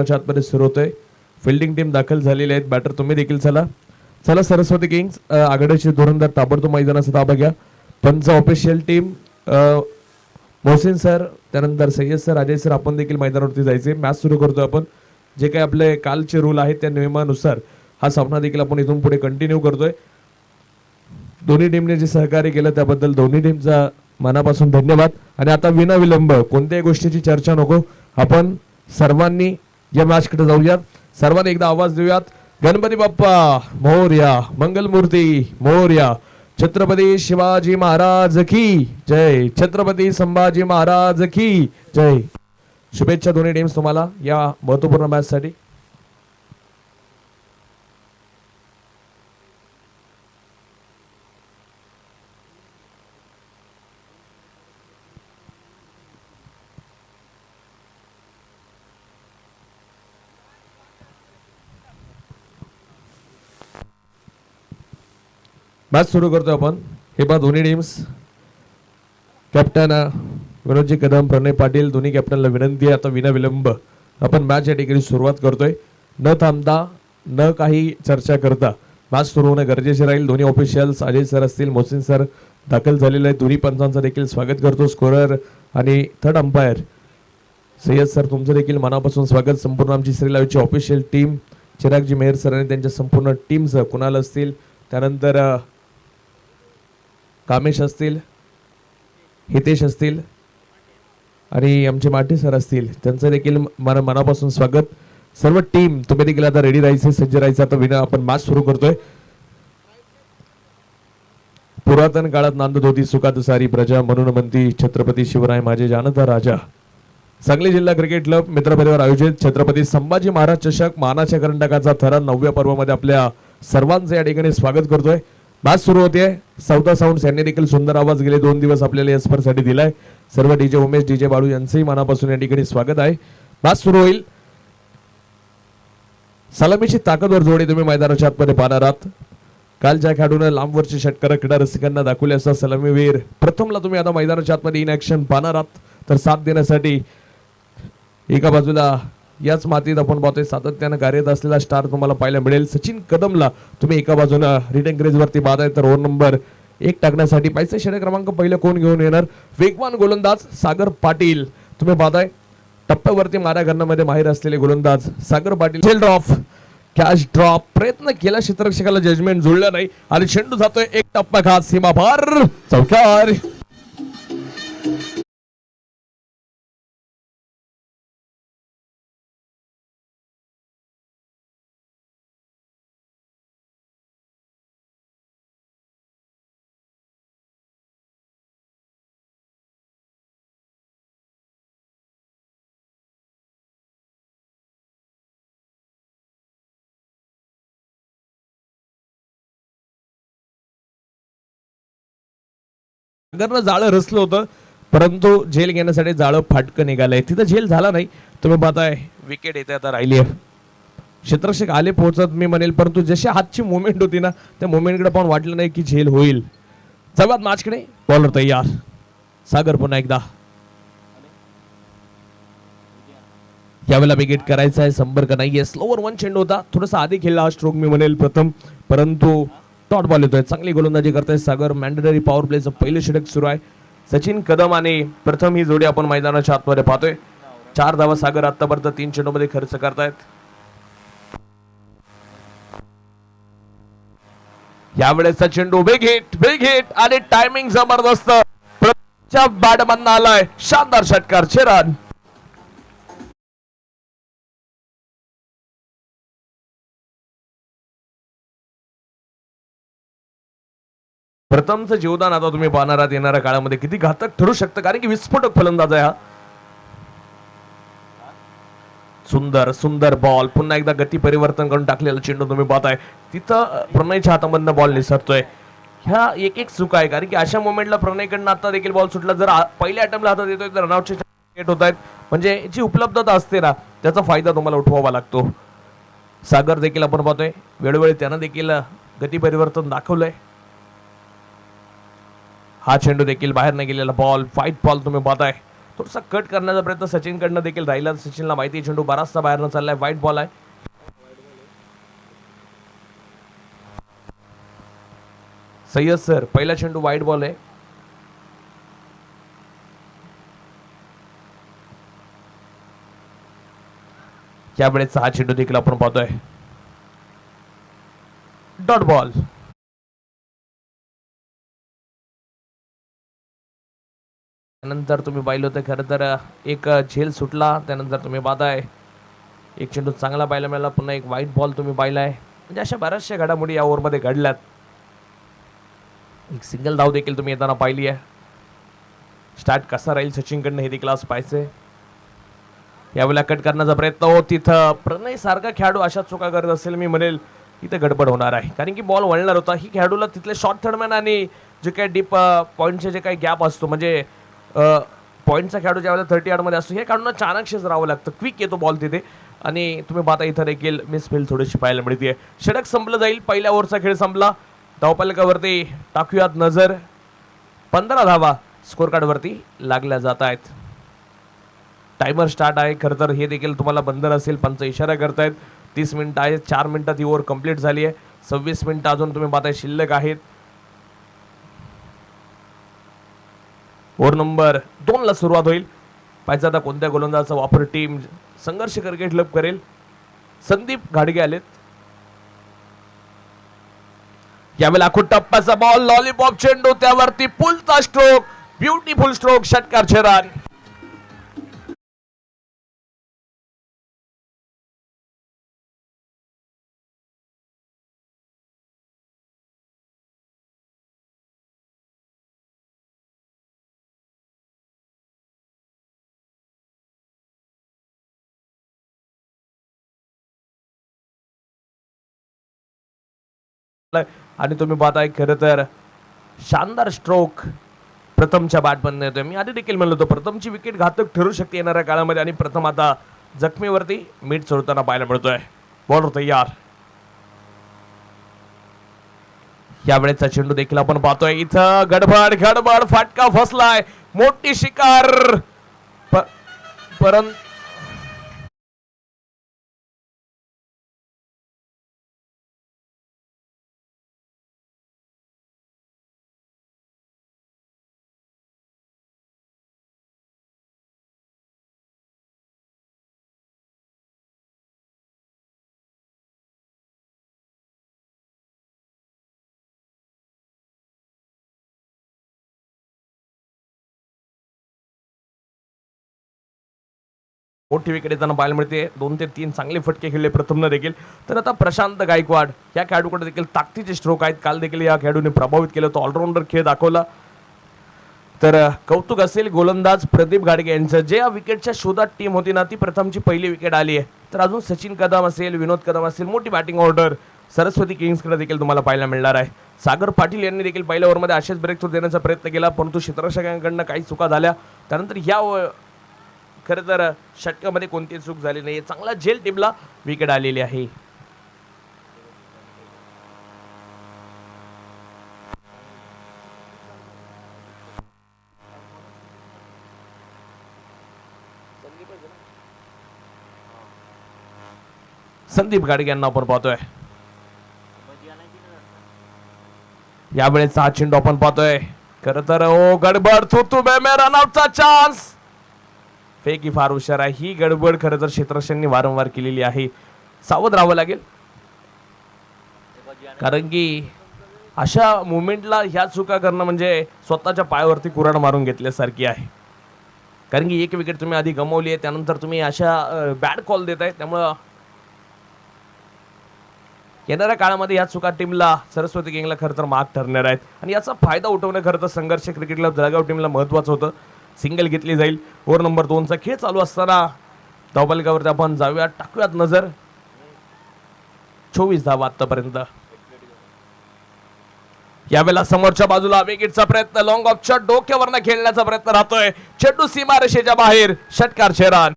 आतमध्ये सुरू होतोय. फिल्डिंग टीम दाखल झालेली आहेत. बॅटर तुम्ही देखील चला चला. सरस्वती किंग्स आघाडीचे धोरणदार ताबडतोब मैदानाचा ताबा घ्या. पंच ऑफिशियल टीम मोहसिन सर, त्यानंतर सय्यद सर, अजय सर, आपण देखील मैदानावरती जायचे. मॅच सुरू करतोय आपण. जे काही आपले कालचे रूल आहेत त्या नियमानुसार हा सामना देखील आपण इथून पुढे कंटिन्यू करतोय. दोन्ही टीमने जे सहकार्य केलं त्याबद्दल दोन्ही टीमचा मनापासून धन्यवाद. आणि आता विना विलंब कोणत्याही गोष्टीची चर्चा नको, आपण सर्वांनी या मॅचकडे जाऊयात. सर्वांनी एकदा आवाज देऊयात. गणपती बाप्पा मोरया, मंगलमूर्ती मोरया, छत्रपती शिवाजी महाराज की जय, छत्रपती संभाजी महाराज की जय. शुभेच्छा दोन्ही टीम्स तुम्हाला या महत्वपूर्ण मॅच साठी. मॅच सुरू करतोय आपण. हे पहा दोन्ही टीम्स. कॅप्टन विनोदजी कदम, प्रणय पाटील, दोन्ही कॅप्टनला विनंती आहे आता विना विलंब आपण मॅच या ठिकाणी सुरुवात करतोय. न थांबता न काही चर्चा करता मॅच सुरू होणं गरजेचे राहील. दोन्ही ऑफिशियल्स अजय सर असतील, मोहसिन सर दाखल झालेले आहेत. दोन्ही पंचांचं देखील स्वागत करतो. स्कोरर आणि थर्ड अंपायर सय्यद सर, तुमचं देखील मनापासून स्वागत. संपूर्ण आमची श्रीलाईव्हची ऑफिशियल टीम, चिरागजी मेहर सर आणि त्यांच्या संपूर्ण टीमचं, कुणाल असतील, त्यानंतर कामेश असतील, हितेश असतील आणि आमचे माटे सर असतील, त्यांचं देखील मनापासून स्वागत. सर्व टीम तुम्ही देखील आता रेडी राहायचे, सज्ज राहायचं. आता विना आपण मॅच सुरू करतोय. पुरातन काळात नांदत होती सुखादुसारी प्रजा, म्हणून म्हणती छत्रपती शिवराय माझे जानता राजा. सांगली जिल्हा क्रिकेट क्लब मित्रपरिवार आयोजित छत्रपती संभाजी महाराज चषक मानाच्या करंडकाचा थरार 9व्या पर्वामध्ये आपल्या सर्वांचे या ठिकाणी स्वागत करतोय. मॅच सुरू होते. सौदा साऊंड यांनी देखील सुंदर आवाज गेले 2 दिवस आपल्याला या स्पर्धेसाठी दिलाय. सर्व डीजे उमेश, डीजे बाळू यांचंही मनापासून या ठिकाणी स्वागत आहे. मॅच सुरू होईल. सलामीची ताकदवर जोडी तुम्ही मैदानाच्या आतमध्ये पाहणार आहात. काल ज्या खेळाडूने लांबवरचे षटकार क्रीडा रसिकांना दाखवले असता सलामीवीर प्रथमला तुम्ही आता मैदानाच्या आतमध्ये इन ऍक्शन पाहणार आहात. तर साथ देण्यासाठी एका बाजूला याच मातीत आपण पाहतोय सातत्यानं कार्यरत असलेला स्टार तुम्हाला पाहायला मिळेल. सचिन कदमला तुम्ही एका बाजूला रिटर्न क्रेजवरती पाहताय. तर ओव्हर नंबर 1 टाकण्यासाठी पाहिजे षटक क्रमांक पहिलं कोण घेऊन येणार? वेगवान गोलंदाज सागर पाटील तुम्ही पाहताय. टप्प्यावरती मारा करण्यामध्ये माहिर असलेले गोलंदाज सागर पाटील. झेल ड्रॉप, कॅच ड्रॉप, प्रयत्न केला, क्षेत्ररक्षकाला जजमेंट जुळलं नाही आणि चेंडू जातोय एक टप्पा खात सीमा पार, चौकार. सागरनं जाळं रचलं होतं परंतु झेल घेण्यासाठी जाळं फाटकं निघालंय. तिथं झेल झाला नाही. तुम्ही पाहताय विकेट येते आता राहिली आहे. क्षेत्ररक्षक आले पोहोचत मी म्हणेल, परंतु जशी हातची मुवमेंट होती ना त्या मुवमेंटकडे पाहून वाटलं नाही की झेल होईल. सर्वात मॅचकडे बॉलर तयार. सागर पुन्हा एकदा यावेळेला विकेट करायचा आहे. संपर्क नाहीये. स्लोवर 1 चेंडू होता. थोडासा आधी खेळला हा स्ट्रोक मी म्हणेल प्रथम, परंतु डॉट बॉल येतोय. चांगली गोलंदाजी करताय सागर. मॅन्डेटरी पॉवर प्लेचं पहिलं षटक सुरू आहे. सचिन कदम आणि प्रथम ही जोडी आपण मैदानाच्या आतमध्ये पाहतोय. 4 धावा सागर आतापर्यंत 3 चेंडूमध्ये खर्च करतायत. यावेळेचा चेंडू बिग हिट आणि टायमिंग जबरदस्त. बॅटमॅन आलाय शानदार षटकार. 6 रन. प्रथमचं जीवदान आता तुम्ही पाहणार आहात येणाऱ्या काळामध्ये किती घातक ठरू शकतं, कारण की विस्फोटक फलंदाज आहे हा. सुंदर सुंदर बॉल. पुन्हा एकदा गती परिवर्तन करून टाकलेला चेंडू तुम्ही पाहताय. तिथं प्रणयच्या हातामधनं बॉल निसरतोय. ह्या एक चूक आहे, कारण की अशा मोमेंटला प्रणयकडनं आता देखील बॉल सुटला. जर पहिल्या अटेम्प्टला हातात येतोय तर रनआउटचे क्रिएट होत आहेत. म्हणजे जी उपलब्धता असते ना त्याचा फायदा तुम्हाला उठवावा लागतो. सागर देखील आपण पाहतोय वेळोवेळी त्यानं देखील गती परिवर्तन दाखवलंय. हा चेंडू देखील बाहेर नाही गेलेला बॉल. फाईट बॉल तुम्ही पाहताय. थोडासा कट करण्याचा प्रयत्न सचिनकडनं देखील राहिला. सचिनला माहिती आहे चेंडू बराचसा बाहेरनं चाललाय, वाईट बॉल आहे. सय्यद सर, पहिला चेंडू वाईट बॉल आहे. यावेळेस हा चेंडू देखील आपण पाहतोय डॉट बॉल. त्यानंतर तुम्ही पाहिलं होतं खरं तर एक झेल सुटला. त्यानंतर तुम्ही पाहताय एक चेंडू चांगला पाहायला मिळाला, पुन्हा एक वाईट बॉल तुम्ही पाहिलाय. म्हणजे अशा बऱ्याचशा घडामोडी या ओव्हरमध्ये घडल्यात. एक सिंगल धाव देखील तुम्ही येताना पाहिली आहे. स्टार्ट कसा राहील सचिनकडनं हे देखील आज पाहायचंय. यावेळेला कट करण्याचा प्रयत्न हो, तिथं प्रणय सारखा खेळाडू अशा चुका करत असेल मी म्हणेल इथं गडबड होणार आहे. कारण की बॉल वळणार होता. ही खेळाडूला तिथले शॉर्ट थर्डमॅन आणि जे काही डीप पॉईंटचे जे काही गॅप असतो, म्हणजे पॉईंटचा खेळाडू ज्यावेळेला 30 यार्डमध्ये असतो, हे खेळाडूंना चाणक्षच राहावं लागतं. क्विक येतो बॉल तिथे आणि तुम्ही पाहता इथं देखील मिसफील्ड थोडीशी पाहायला मिळते. षटक संपलं जाईल. पहिल्या ओव्हरचा खेळ संपला. धावफलकावरती टाकूयात नजर. 15 धावा स्कोर कार्डवरती लागल्या जात आहेत. टायमर स्टार्ट आहे. खरं तर हे देखील तुम्हाला बंधन असेल. पंच इशारा करतायत 30 मिनिटं आहेत. 4 मिनिटात ही ओव्हर कंप्लीट झाली आहे. 26 मिनिटं अजून तुम्ही पाहताय शिल्लक आहेत. ओव्हर नंबर 2 ला सुरुवात होईल. पाहिजे आता कोणत्या गोलंदाजाचा वापर टीम संघर्ष क्रिकेट क्लब करेल. संदीप घाडगे आलेत. यावेळेला टप्प्याचा बॉल, लॉलीपॉप चेंडू, त्यावरती पुलचा स्ट्रोक, ब्युटिफुल स्ट्रोक, षटकार रन. आणि तुम्ही पाहताय खरं तर शानदार स्ट्रोक प्रथमच्या बॅटमधून येतोय. मी आधी देखील म्हणलो होतो प्रथमची विकेट घातक ठरू शकते येणाऱ्या काळामध्ये आणि प्रथम आता जखमीवरती मीठ सोडताना पाहायला मिळतोय. बॉलर तयार. यावेळेचा चेंडू देखील आपण पाहतोय. इथं गडबड गडबड, फाटका फसलाय, मोठी शिकार. परंतु मोठी विकेट येताना पाहायला मिळते. 2 ते 3 चांगले फटके खेळले प्रथमनं देखील. तर आता प्रशांत गायकवाड या खेळाडूकडे देखील ताकदीचे स्ट्रोक आहेत. काल देखील या खेळाडूने प्रभावित केलं होतं. ऑलराऊंडर खेळ दाखवला. तर कौतुक असेल गोलंदाज प्रदीप घाडगे यांचं. जे या विकेटच्या शोधात टीम होती ना, ती प्रथमची पहिली विकेट आली आहे. तर अजून सचिन कदम असेल, विनोद कदम असेल, मोठी बॅटिंग ऑर्डर सरस्वती किंग्सकडे देखील तुम्हाला पाहायला मिळणार आहे. सागर पाटील यांनी देखील पहिल्या ओव्हरमध्ये असेच ब्रेक थ्रू देण्याचा प्रयत्न केला, परंतु क्षेत्ररक्षकांकडनं काही चुका झाल्या. त्यानंतर या खरं तर षटकामध्ये कोणतीही चूक झाली नाही. चांगला झेल टीमला विकेट आलेली आहे. संदीप गाडगे यांना आपण पाहतोय. यावेळेस हा चेंडू आपण पाहतोय. खरं तर ओ गडबड, थुतू बे रनआउटचा चान्स. फेक ही फार हुशार आहे. ही गडबड खरं तर क्षेत्ररक्षकांनी वारंवार केलेली आहे. सावध राहावं लागेल, कारण की अशा मुवमेंटला ह्या चुका करणं म्हणजे स्वतःच्या पायावरती कुऱ्हाड मारून घेतल्यासारखी आहे. कारण की एक विकेट तुम्ही आधी गमावली आहे, त्यानंतर तुम्ही अशा बॅड कॉल देताय. त्यामुळं येणाऱ्या काळामध्ये या चुका टीमला, सरस्वती किंगला खरं तर मार्क ठरणार आहेत. आणि याचा फायदा उठवणं खरं तर संघर्ष क्रिकेट क्लब जळगाव टीमला महत्त्वाचं होतं. सिंगल घेतली जाईल. ओव्हर नंबर 2चा खेळ चालू असताना धावफलकावरती आपण जाऊयात, टाकूयात नजर. 24 धावा आतापर्यंत. यावेळेला समोरच्या बाजूला विकेटचा प्रयत्न, लॉंग ऑफच्या डोक्यावरनं खेळण्याचा प्रयत्न राहतोय. चेंडू सीमारेषेच्या बाहेर, षटकार रन.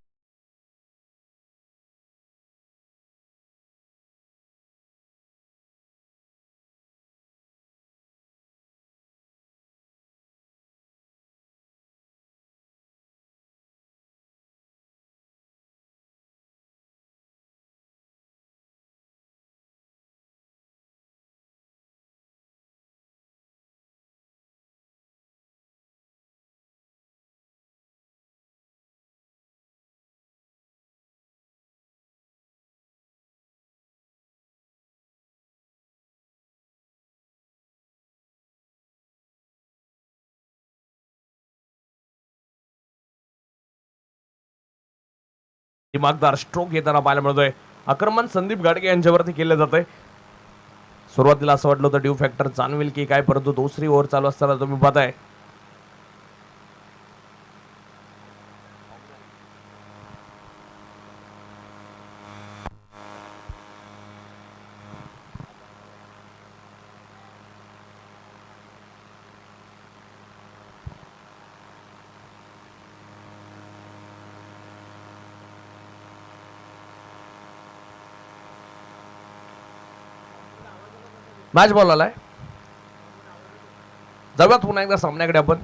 दिमागदार स्ट्रोक येताना पाहायला मिळतोय. आक्रमण संदीप गाडगे यांच्यावरती केलं जातंय. सुरुवातीला असं वाटलं होतं ड्यू फॅक्टर जाणवेल की काय, परंतु दुसरी ओव्हर चालू असताना तुम्ही पाहताय मॅच बॉल आलाय. जाऊयात पुन्हा एकदा सामन्याकडे आपण.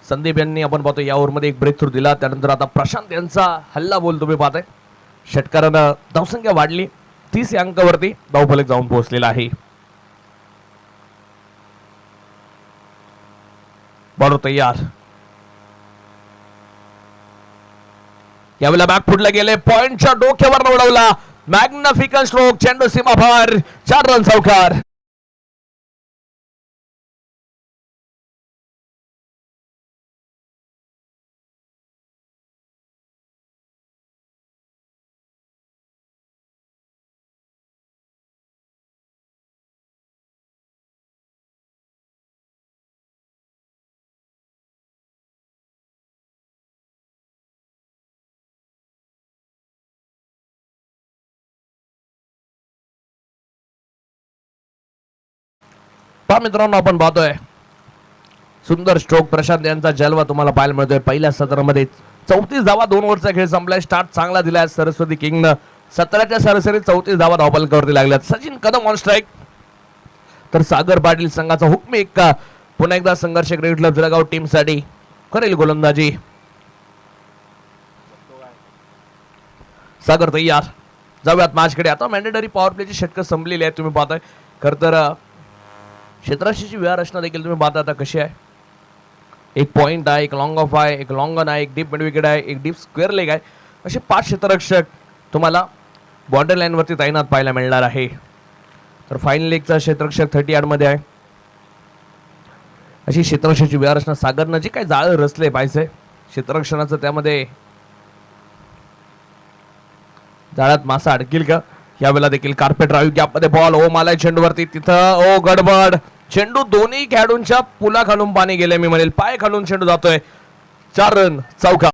संदीप यांनी आपण पाहतो या ओव्हरमध्ये एक ब्रेक थ्रू दिला. त्यानंतर आता प्रशांत यांचा हल्ला बोल तुम्ही पाहताय. षटकारानं धावसंख्या वाढली, 30 या अंकावरती धावफलक जाऊन पोहोचलेला आहे. बॉलर तयार. यावेळेला बॅक फुटला गेले, पॉइंटच्या डोक्यावर उडवला. मॅग्निफिकंट स्ट्रोक, चेंडू सीमापार, 4 रन चौकार. पहा मित्रांनो, आपण पाहतोय सुंदर स्ट्रोक प्रशांत यांचा जलवा तुम्हाला पाहायला मिळतोय. पहिल्या सत्रामध्ये 34 धावा, 2 ओव्हरचा खेळ संपलाय. स्टार्ट चांगला दिलाय सरस्वती किंगनं. 17च्या सरासरी 34 धावा धावफलकावरती लागल्यात. सचिन कदम ऑन स्ट्राईक, तर सागर पाटील संघाचा हुकमी एक्का. पुन्हा एकदा संघर्ष क्रिकेट क्लब जळगाव टीम साठी करेल गोलंदाजी. सागर तयार. जाऊयात मॅचकडे. आता मॅन्डेटरी पॉवर प्लेची षटकं संपलेली आहेत तुम्ही पाहताय. खर तर क्षेत्ररक्षणाची व्यूह रचना देखील तुम्ही पाहता आता कशी आहे. एक पॉइंट आहे, एक लॉंग ऑफ आहे, एक लॉंग ऑन आहे, एक डीप मिड विकेट आहे, एक डीप स्क्वेअर लेग आहे. असे 5 क्षेत्ररक्षक तुम्हाला बॉर्डर लाईन वरती तैनात पाहायला मिळणार आहे. तर फायनल लेगचा क्षेत्ररक्षक 30 यार्डमध्ये आहे. अशी क्षेत्ररक्षणाची व्यूह रचना. सागरनं जे काही जाळं रचले पाहिजे क्षेत्ररक्षणाचं, त्यामध्ये जाळ्यात मासा अडकील का? यावेळेला देखील कार्पेट ड्राईव्ह गॅपमध्ये बॉल. ओ मालाय चेंडूवरती, तिथं ओ गडबड. चेंडू दोन्ही खेळाडूंच्या पुला खालून पाणी गेले, मी म्हणेल पाय खालून चेंडू जातोय. 4 रन चौका.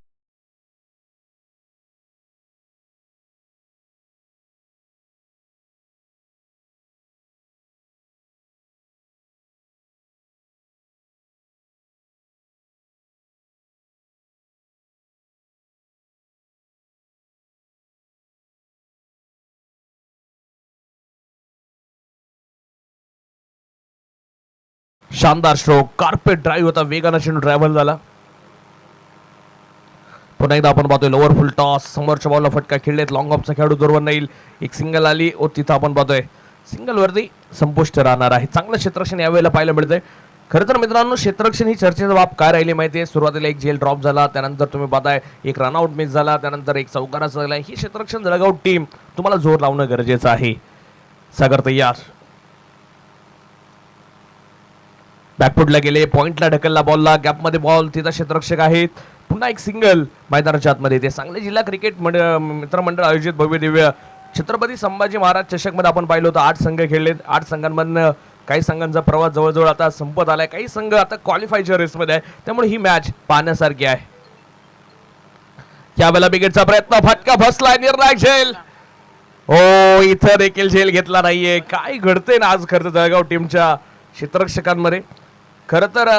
शानदार स्ट्रोक, कार्पेट ड्राईव्ह होता, वेगानं चेंडू ड्रायव्हर झाला. पुन्हा एकदा आपण पाहतोय लोअर फुल टॉस. समोरच्या बॉलला फटका खेळलेत. लॉंग ऑफचा खेळाडू दूरवर नाही. एक सिंगल आली व तिथं आपण पाहतोय सिंगल वरती संपुष्ट राहणार आहे. चांगलं क्षेत्ररक्षण यावेळेला पाहायला मिळतंय. खरं तर मित्रांनो, क्षेत्ररक्षण ही चर्चेचा बाब काय राहिली माहितीये. सुरुवातीला एक जेल ड्रॉप झाला, त्यानंतर तुम्ही पाहताय एक रनआउट मिस झाला, त्यानंतर एक चौकाराचा झाला. ही क्षेत्ररक्षण जळगाव टीम तुम्हाला जोर लावणं गरजेचं आहे. सागर तयार. बॅकफुटला गेले, पॉइंटला ढकलला बॉलला, गॅपमध्ये बॉल, तिथं क्षेत्ररक्षक आहेत. पुन्हा एक सिंगल मैदानाच्या आतमध्ये. ते सांगली जिल्हा क्रिकेट मित्रमंडळ आयोजित भव्य दिव्य छत्रपती संभाजी महाराज चषक मध्ये आपण पाहिलं होतं 8 संघ खेळलेत. 8 संघांमधनं काही संघांचा प्रवास जवळजवळ आता संपत आलाय. काही संघ आता क्वालिफायच्या रेसमध्ये आहे, त्यामुळे ही मॅच पाहण्यासारखी आहे. यावेळेला विकेटचा प्रयत्न, फटका फसलाय, निर्णायक झेल. हो, इथं देखील झेल घेतला नाहीये. काय घडतंय ना आज खरं जळगाव टीमच्या क्षेत्ररक्षकांमध्ये. खरं तर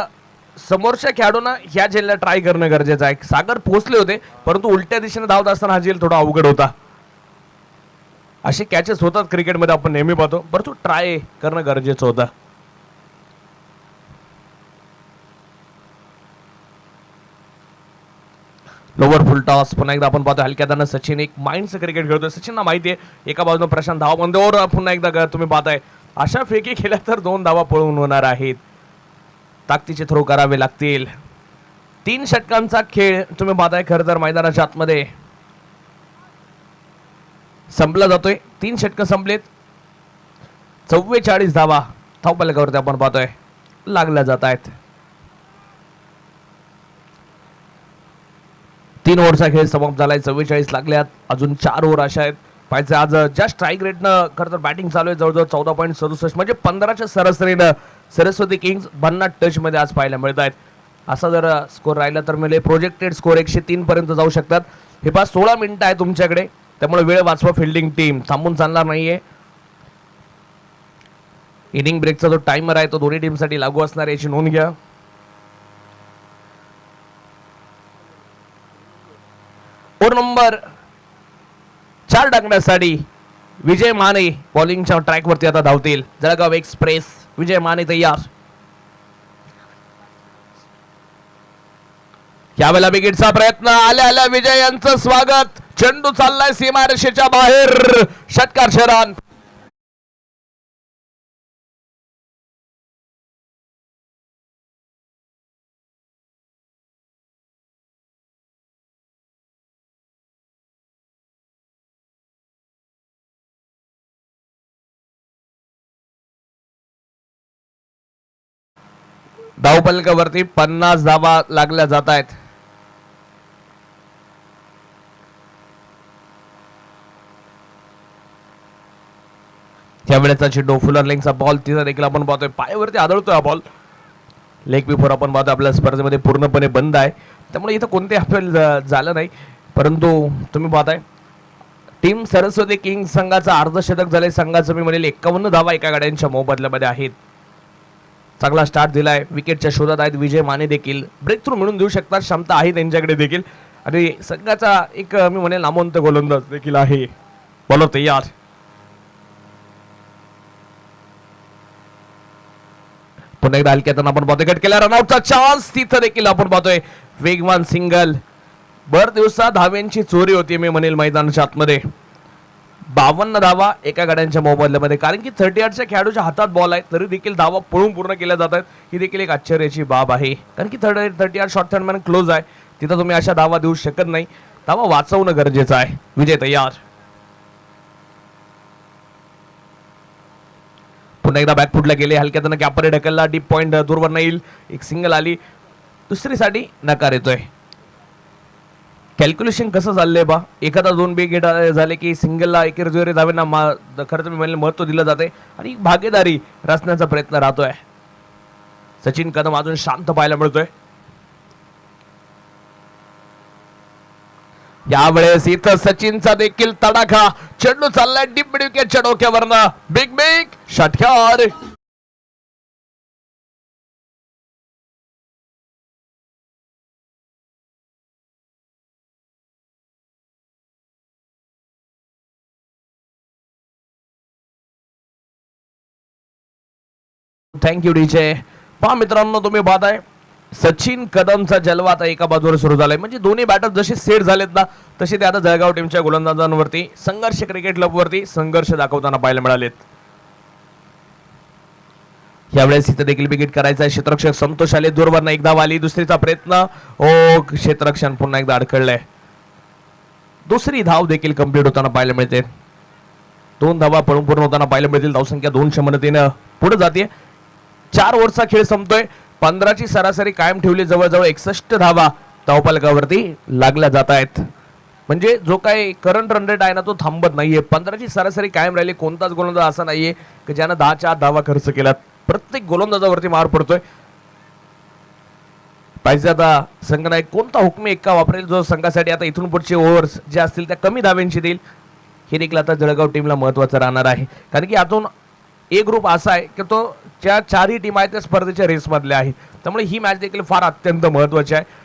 समोरच्या खेळाडूंना ह्या झेलला ट्राय करणं गरजेचं आहे. सागर पोहोचले होते, परंतु उलट्या दिशेने धावत असताना हा झेल थोडा अवघड होता. असे कॅचेस होतात क्रिकेटमध्ये, आपण नेहमी पाहतो, परंतु ट्राय करणं गरजेचं होतं. लोअर फुल टॉस. पुन्हा एकदा आपण पाहतो हलक्यादानं सचिन एक माइंडचं क्रिकेट खेळतोय. सचिनला माहिती आहे एका बाजूने प्रशांत धावा बंदवर. पुन्हा एकदा तुम्ही पाहताय अशा फेकी केल्या तर 2 धावा पळून होणार आहेत. ताकदीचे थ्रो करावे लागतील. 3 षटकांचा खेळ तुम्ही पाहताय खरं तर मैदानाच्या आतमध्ये संपला जातोय. 3 षटकं संपलेत. 44 धावा धावफलकावरती आपण पाहतोय लागल्या जात आहेत. 3 ओव्हरचा खेळ समाप्त झालाय. 44 लागल्यात, अजून 4 ओव्हर अशा आहेत. पाहिजे आज ज्या स्ट्राईक रेटनं खरं तर बॅटिंग चालू आहे जवळजवळ 14.67 म्हणजे 15च्या सरासरीनं सरस्वती किंग्स 50 टचमध्ये आज पाहायला मिळत आहेत. असा जर स्कोर राहिला तर म्हणजे प्रोजेक्टेड स्कोर 103 पर्यंत जाऊ शकतात. हे पास 16 मिनिटं आहे तुमच्याकडे, त्यामुळे वेळ वाचवा. फिल्डिंग टीम थांबून चालणार नाहीये. इनिंग ब्रेकचा जो टाइमर आहे तो दोन्ही टीमसाठी लागू असणार याची नोंद घ्या. ओव्हर नंबर 4 टाकण्यासाठी विजय माने बॉलिंगच्या ट्रॅकवरती आता धावतील. जळगाव एक्सप्रेस विजय माने तयार. यावेळेला विकेटचा प्रयत्न, आल्या आल्या विजय यांचं स्वागत. चेंडू चाललाय सीमारेषेच्या बाहेर, षटकार शरण. धावपलकावरती 50 धावा लागल्या जात आहेत. त्यावेळेचा चेंडू फुलर लेगचा बॉल, तिथं देखील आपण पाहतोय पायावरती आदळतोय हा बॉल. लेग बिफोर आपण पाहतो आपल्या स्पर्धेमध्ये पूर्णपणे बंद आहे, त्यामुळे इथं कोणते अपील झालं नाही. परंतु तुम्ही पाहताय टीम सरस्वती किंग्स संघाचा अर्धशतक झाले. संघाचं मी म्हणेल 51 धावा एका गाड्यांच्या मोबदल्यामध्ये आहेत. चांगला स्टार्ट दिलाय, विकेटच्या शोधात आहेत विजय माने देखील. ब्रेक थ्रू मिळून देऊ शकतात, क्षमता आहे त्यांच्याकडे देखील. आणि संघाचा एक मी म्हणेल नामवंत गोलंदाज देखील आहे. बॉलर तयार. पुन्हा एकदा हलक्यातून आपण पाहतोय कट केला, रनआउटचा चान्स. तिथं देखील आपण पाहतोय वेगवान सिंगल. भर दिवसा धाव्यांची चोरी होती मी म्हणेल मैदानाच्या आतमध्ये. 52 धावा एका गाड्यांच्या मोबदल्यामध्ये, कारण की 38च्या खेळाडूच्या हातात बॉल आहे तरी देखील धावा पळून पूर्ण केल्या जातात. ही देखील एक आश्चर्याची बाब आहे, कारण की 38 शॉर्ट थर्ड मॅन क्लोज आहे, तिथं तुम्ही अशा धावा देऊ शकत नाही. धावा वाचवणं गरजेचं आहे. विजय तयार. पुन्हा एकदा बॅकफुटला गेले, हलक्यातनं कॅपरे ढकलला, डीप पॉइंट दूरवर येईल. एक सिंगल आली, दुसरीसाठी नकार येतोय. कॅल्क्युलेशन कसं चाललंय बा, एखादा 2 विकेट झाले की सिंगलला एकेरी धावेंना खरं तर मी म्हणेल महत्व दिलं जाते आणि भागीदारी रचण्याचा प्रयत्न राहतोय. सचिन कदम अजून शांत पाहायला मिळतोय. यावेळेस इथं सचिनचा देखील तडाखा. चेंडू चाललाय डीप मिड विकेटच्या डोक्यावरनं, बिग बिग षटकार. Thank you DJ. पहा मित्रांनो, तुम्ही पाहताय सचिन कदमचा जलवा आता एका बाजूवर सुरू झालाय. म्हणजे दोन्ही बॅटर जसे सेट झालेत ना, तसे ते आता जळगाव टीमच्या गोलंदाजांवरती, संघर्ष क्रिकेट क्लबवरती संघर्ष दाखवताना पाहायला मिळालेत. यावेळेस इथे देखील विकेट करायचा आहे. क्षेत्ररक्षक संतोष आले, दूरवरनं एक धाव आली, दुसरीचा प्रयत्न. ओ, क्षेत्ररक्षण पुन्हा एकदा अडखळलंय. दुसरी धाव देखील कंप्लीट होताना पाहायला मिळते. 2 धावा पळून पूर्ण होताना पाहायला मिळतील. धावसंख्या 200 मदतीनं पुढे जाते. 4 ओव्हरचा खेळ संपतोय. 15ची सरासरी कायम ठेवली, जवळजवळ 61 धावा धावपलकावरती लागल्या जात आहेत. म्हणजे जो काही करंट रन रेट आहे ना तो थांबत नाहीये. 15ची सरासरी कायम राहिली. कोणताच गोलंदाज असा नाहीये की ज्यानं 10च्या आत धावा खर्च केल्यात. प्रत्येक गोलंदाजावरती मार पडतोय. पाहिजे आता संघनायक कोणता हुकमी एक्का वापरेल जो संघासाठी आता इथून पुढचे ओव्हर्स जे असतील त्या कमी धाव्यांची देईल. हे देखील आता जळगाव टीमला महत्वाचं राहणार आहे, कारण की यातून एक ग्रुप असा आहे की तो ज्या 4ही टीम आहेत त्या स्पर्धेच्या रेसमधल्या आहे, त्यामुळे ही मॅच देखील फार अत्यंत महत्वाची आहे.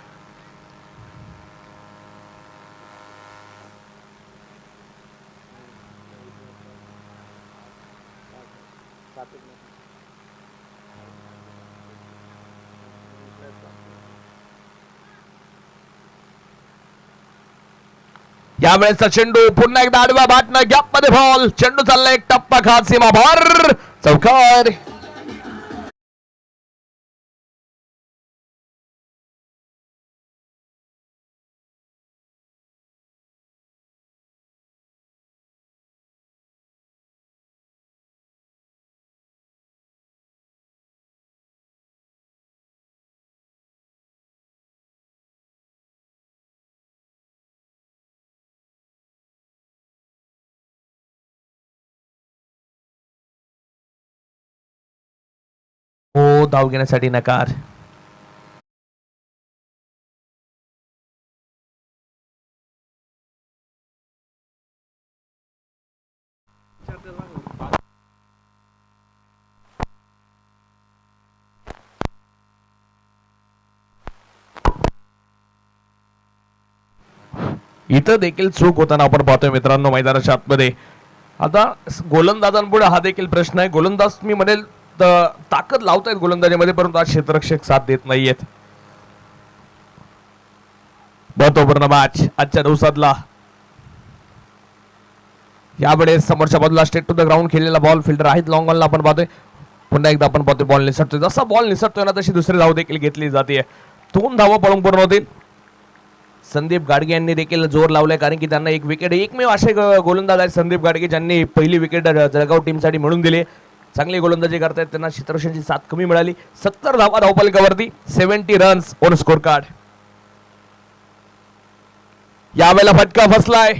यावेळेसचा चेंडू पुन्हा एकदा आडव्या बॅटनं गॅप मध्ये बॉल. चेंडू चालला एक टप्पा खात सीमा भर, चौकार. तो धाव घेण्यासाठी नकार. इथं देखील चूक होताना आपण पाहतोय मित्रांनो मैदानाच्या आतमध्ये. आता गोलंदाजांपुढे हा देखील प्रश्न आहे. गोलंदाज मी म्हणेल ताकद लावतायत गोलंदाजीमध्ये, परंतु आज क्षेत्ररक्षक साथ देत नाहीयेत. महत्वपूर्ण मॅच आजच्या दिवसातला. यावेळेस समोरच्या बाजूला स्ट्रेट टू द ग्राउंड खेळलेला बॉल फिल्डर आहेत लॉंग ऑनला आपण पाहतोय. पुन्हा एकदा आपण पाहतोय बॉल निसटतोय. जसा बॉल निसटतोय ना तशी दुसरी धाव देखील घेतली जाते. 2 धावा पळून पूर्ण होतील. संदीप गाडगे यांनी देखील जोर लावलाय, कारण की त्यांना एक विकेट, एकमेव असे गोलंदाज आहेत संदीप गाडगे ज्यांनी पहिली विकेट जळगाव टीमसाठी मिळून दिली. चांगली गोलंदाजी करतायत, त्यांना क्षेत्ररक्षणाची साथ कमी मिळाली. 70 धावा धावफलकावरती, 70 रन्स ऑन स्कोर कार्ड. यावेळेला फटका फसलाय,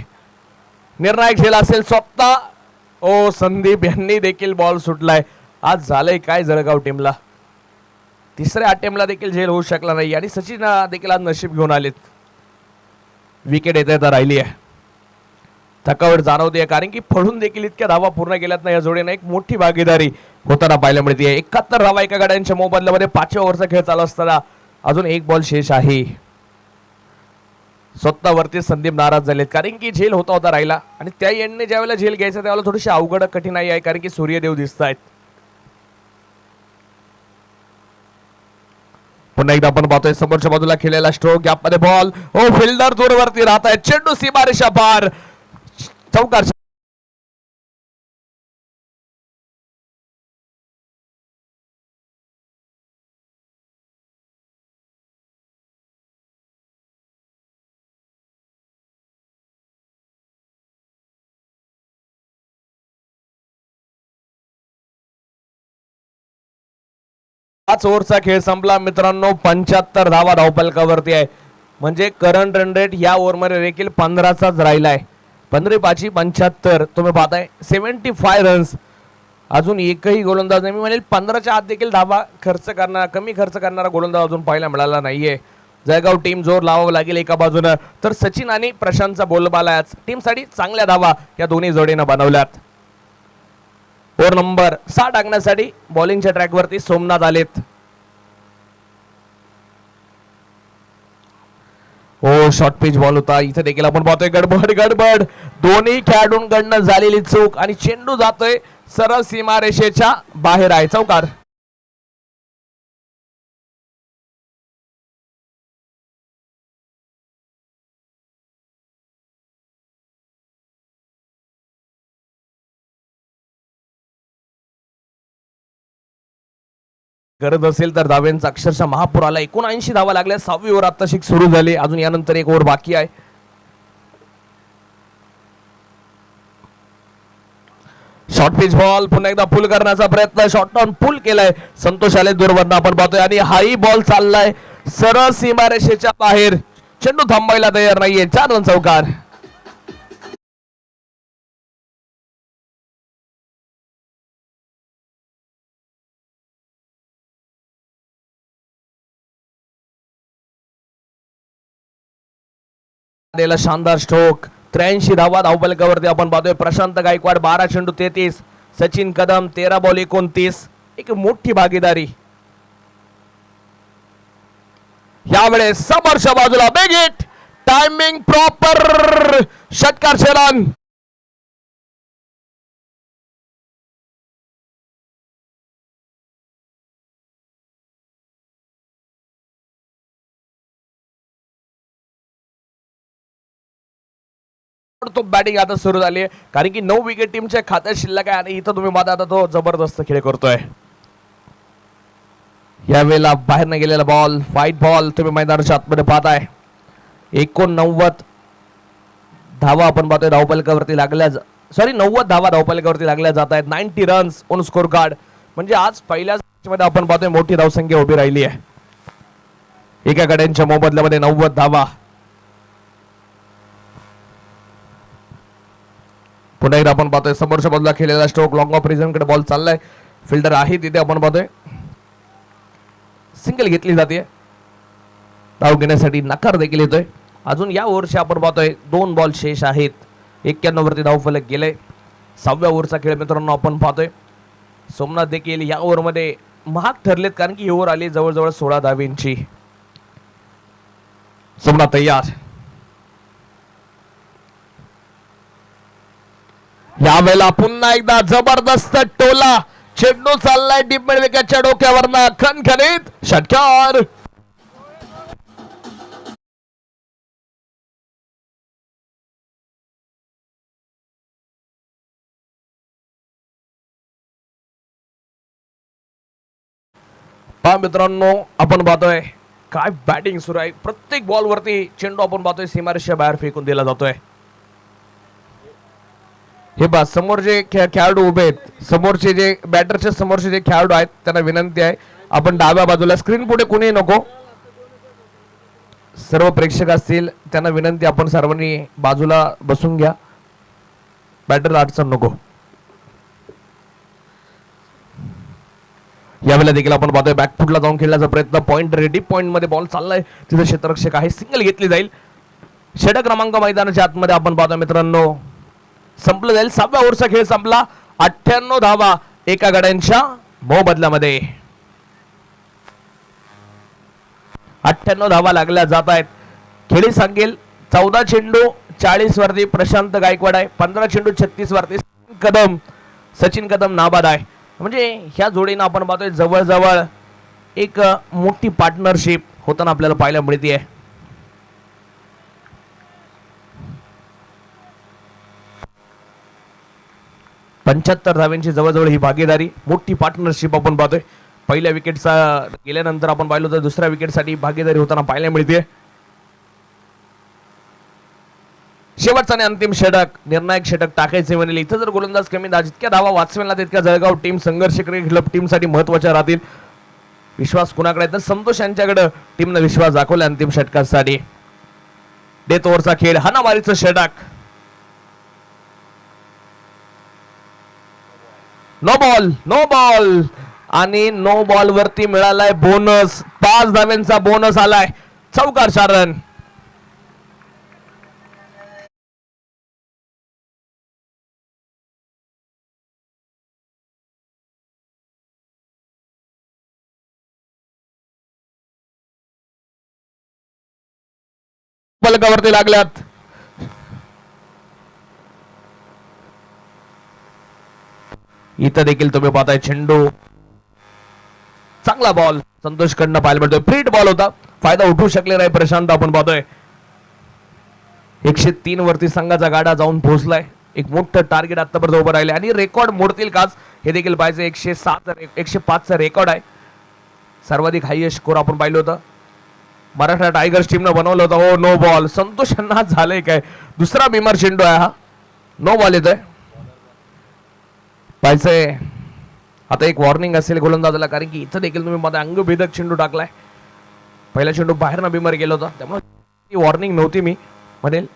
निर्णायक झेल असेल स्वतः. ओ संदीप यांनी देखील बॉल सुटलाय. आज झालंय काय जळगाव टीमला, तिसऱ्या अटेम्प्टला देखील झेल होऊ शकला नाही आणि सचिन देखील आज नशीब घेऊन आलेत. विकेट येते तर राहिली आहे, थकावट जाणवते, कारण की पडून देखील इतक्या धावा पूर्ण केल्यात ना या जोडीने एक मोठी भागीदारी होताना पाहायला मिळते. 71 धावा एका गाड्यांच्या मोबदल्यामध्ये 5व्या ओव्हरचा खेळ चालू असताना अजून एक बॉल शेष आहे. स्वतःवरती संदीप नाराज झालेत, कारण की झेल होता राहिला आणि त्या एंडने ज्यावेळेला झेल घ्यायचा त्यावेळेला थोडीशी अवघड कठीणाई आहे, कारण की सूर्यदेव दिसत आहेत. पुन्हा एकदा आपण पाहतोय समोरच्या बाजूला खेळलेला स्ट्रोक, गॅपमध्ये बॉल. ओ फिल्डर दूरवरती राहत आहे, चेंडू सीमारेषा पार, चौकार. पाच ओव्हरचा खेळ संपला मित्रांनो. 75 धावा धावफलकावरती आहे, म्हणजे करंट रन रेट या ओव्हरमध्ये देखील 15चाच राहिला आहे. 15×5 75 तुम्ही पाहताय, 75 रन्स. अजून एकही गोलंदाज नाही, मी म्हणेल 15च्या आत देखील धावा खर्च करणारा, कमी खर्च करणारा गोलंदाज अजून पाहायला मिळाला नाहीये. जळगाव टीम जोर लावावं लागेल एका बाजूनं, तर सचिन आणि प्रशांतचा बोलबाला टीमसाठी चांगल्या धावा या दोन्ही जोडीनं बनवल्यात. ओव्हर नंबर 6 टाकण्यासाठी बॉलिंगच्या ट्रॅकवरती सोमनाथ आलेत. ओ शॉर्ट पिच बॉल होता, इथे देखील आपण पाहतोय गडबड दोन्ही खेळाडूंकडनं झालेली चूक आणि चेंडू जातोय सरळ सीमारेषेच्या बाहेर आहे, चौकार. गरज असेल तर धाव्यांचा अक्षरशः महापूर आला. 79 धावा लागल्या. 6वी ओव्हर आत्ताशी सुरू झाली, अजून यानंतर एक ओव्हर बाकी आहे. शॉर्ट पिच बॉल पुन्हा एकदा पुल करण्याचा प्रयत्न, शॉर्ट ऑन पुल केलाय संतोष आले दूरवरनं आपण पाहतोय आणि हाही बॉल चाललाय सरळ सीमारेषेच्या बाहेर. चेंडू थांबायला तयार नाहीये, 4 रन, चौकार. शानदार स्ट्रोक, 83 धावा धावफलकावरती आपण पाहतोय. प्रशांत गायकवाड 12 चेंडू 33, सचिन कदम 13 बॉल 29, एक मोठी भागीदारी. यावेळेस समोरच्या बाजूला बिग हिट, टायमिंग प्रॉपर, षटकार छेदन. तो बॅटिंग आता सुरू झाली आहे, कारण की 9 विकेट टीमच्या खात्यात शिल्लक आहे आणि इथं तुम्ही आता तो जबरदस्त खेळ करतोय. यावेळेला बाहेर न गेलेला बॉल, फाईट बॉल तुम्ही मैदानाच्या आतमध्ये पाहताय. 89 धावा आपण पाहतोय धावफलकावरती लागल्या, 90 धावा धावफलकावरती लागल्या जात आहेत. 90 रन्स ऑन स्कोर कार्ड, म्हणजे आज पहिल्याच मध्ये आपण पाहतोय मोठी धावसंख्या उभी राहिली आहे. एका गड्यांच्या मोबदल्यामध्ये 90 धावा. पुन्हा एकदा आपण पाहतोय समोरच्या बाजूला खेळलेला स्ट्रोक, लॉंग ऑफ रिझन कडे बॉल चाललाय, फिल्डर आहे तिथे आपण पाहतोय. सिंगल घेतली जाते. धाव घेण्यासाठी नकार देखील येतोय. अजून या ओव्हरचे आपण पाहतोय 2 बॉल शेष आहेत. 91 वरती धावफलक गेले. 6व्या ओव्हरचा खेळ मित्रांनो आपण पाहतोय. सोमनाथ देखील या ओव्हरमध्ये महाग ठरलेत कारण की ओव्हर आली जवळजवळ 16 धावेंची. सोमनाथ तयार. यावेळेला पुन्हा एकदा जबरदस्त टोला. चेंडू चाललाय डीप मिड विकेटच्या डोक्यावरनं खणखणीत षटकार. पहा मित्रांनो आपण पाहतोय काय बॅटिंग सुरू आहे. प्रत्येक बॉल वरती चेंडू आपण पाहतोय सीमारेषेच्या बाहेर फेकून दिला जातोय. हे बा समोर जे खेळाडू उभे आहेत, समोरचे जे बॅटरच्या समोरचे जे खेळाडू आहेत त्यांना विनंती आहे आपण डाव्या बाजूला स्क्रीन पुढे कुणी नको. सर्व प्रेक्षक असतील त्यांना विनंती आपण सर्वांनी बाजूला बसून घ्या. बॅटरला अडचण नको. यावेळेला देखील आपण पाहतोय बॅकफुटला जाऊन खेळण्याचा प्रयत्न. पॉइंट रेडी पॉइंट मध्ये बॉल चाललाय तिथे क्षेत्ररक्षक आहे. सिंगल घेतली जाईल. षटक क्रमांक मैदानाच्या आतमध्ये आपण पाहतोय मित्रांनो संपलं जाईल. 6व्या ओव्हरचा खेळ संपला. 98 धावा एका गड्यांच्या मोबदल्यामध्ये. 98 धावा लागल्या जात आहेत. खेळी सांगेल 14 चेंडू 40 वरती प्रशांत गायकवाड आहे. 15 चेंडू 36 वरती सचिन कदम नाबाद आहे. म्हणजे ह्या जोडीनं आपण पाहतोय जवळजवळ एक मोठी पार्टनरशिप होताना आपल्याला पाहायला मिळते. 75 धाव्यांची जवळजवळ ही भागीदारी मोठी पार्टनरशिप आपण पाहतोय. पहिल्या विकेटचा गेल्यानंतर आपण पाहिलं तर दुसऱ्या विकेटसाठी भागीदारी होताना पाहायला मिळते. शेवटचा आणि अंतिम षटक निर्णायक षटक टाकायचे म्हणेल. इथं जर गोलंदाज कमी जितक्या धावा वाचवेल ना तितक्या Jalgaon team Sangharsh cricket club team साठी महत्वाच्या राहतील. विश्वास कुणाकडे तर संतोष यांच्याकडे टीमने विश्वास दाखवला अंतिम षटकासाठी. डेथ ओव्हरचा खेळ हाणामारीचं षटक. नो बॉल आणि नो बॉल वरती मिळालाय बोनस. 5 धाव्यांचा बोनस आलाय. चौकार 4 रन. फलकावरती लागल्यात. इथं देखील तुम्ही पाहताय चेंडू चांगला बॉल संतोष कडनं पाहायला मिळतोय. फ्रीट बॉल होता. फायदा उठवू शकले नाही प्रशांत. आपण पाहतोय 103 वरती संघाचा गाडा जाऊन पोहोचलाय. एक मोठं टार्गेट आतापर्यंत उभं राहिले आणि रेकॉर्ड मोडतील काच हे देखील पाहिजे. 105 चा रेकॉर्ड आहे. सर्वाधिक हायएस्ट स्कोर आपण पाहिलं होतं मराठा टायगर्स टीमनं बनवलं होतं. हो नो बॉल. संतोष यांना झालंय काय. दुसरा बिमार चेंडू आहे हा. नो बॉल येतोय. पाहिजे आता एक वॉर्निंग असेल गोलंदाजाला कारण की इथं देखील तुम्ही मध्ये अंगभेदक चेंडू टाकलाय. पहिला चेंडू बाहेर ना बिमार गेला होता त्यामुळे वॉर्निंग नव्हती मी म्हणेल.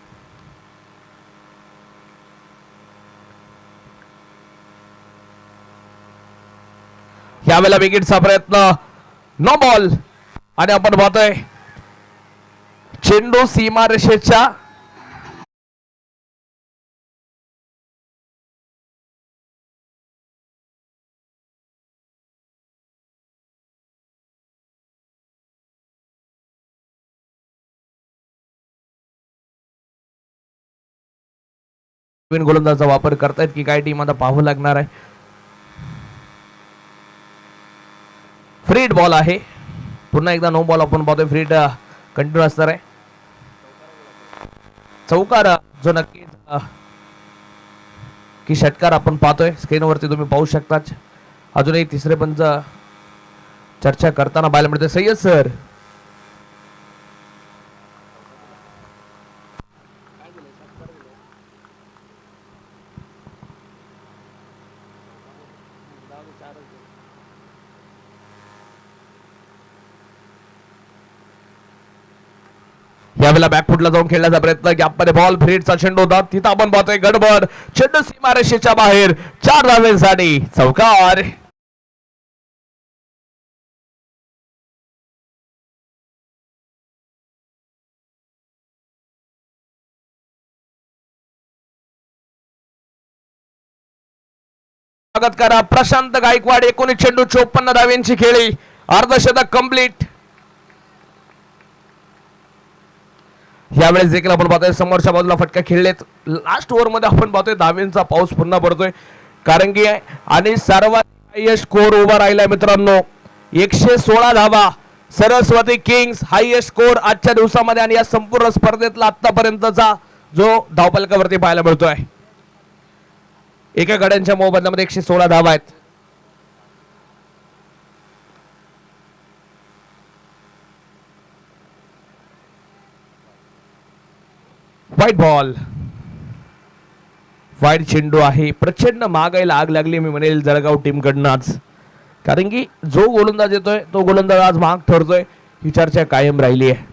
यावेळेला विकेटचा प्रयत्न. नो बॉल आणि आपण पाहतोय चेंडू सीमारेषेच्या गोलंदाजाचा वापर करतायत की काय टीम आता पाहावं लागणार आहे. फ्रीड बॉल आहे. पुन्हा एकदा नो बॉल आपण पाहतोय. फ्रीड कंटिन्यू असणार आहे. चौकार जो नक्की की षटकार आपण पाहतोय स्क्रीनवरती तुम्ही पाहू शकता. अजूनही तिसरे पंच चर्चा करताना पाहायला मिळते. सय्यद सर यावेळेला बॅकफुटला जाऊन खेळण्याचा प्रयत्न. गॅपमध्ये बॉल फ्रीडचा चेंडू होता. तिथं आपण पाहतोय गडबड. चेंडू सीमारेषेच्या बाहेर. 4 धावांसाठी चौकार. स्वागत करा. प्रशांत गायकवाड 19 चेंडू 54 धावांची खेळी, अर्धशतक कंप्लीट. यावेळेस देखील आपण पाहतोय समोरच्या बाजूला फटका खेळलेत. लास्ट ओव्हर मध्ये आपण पाहतोय धावांचा पाऊस पुन्हा पडतोय, कारण की आणि सर्वात हायएस्ट स्कोर उभा राहिलाय मित्रांनो. 116 धावा. सरस्वती किंग्स हायएस्ट स्कोर आजच्या दिवसामध्ये आणि या संपूर्ण स्पर्धेतला आतापर्यंतचा जो धावफलकावरती पाहायला मिळतोय. एका गड्यांच्या मोबदल्यामध्ये 116 धावा आहेत. व्हाईट बॉल, व्हाईट चेंडू आहे. प्रचंड महागाईला आग लागली मी म्हणेल जळगाव टीम कडनं आज, कारण की जो गोलंदाज येतोय तो गोलंदाज आज महाग ठरतोय, ही चर्चा कायम राहिली आहे.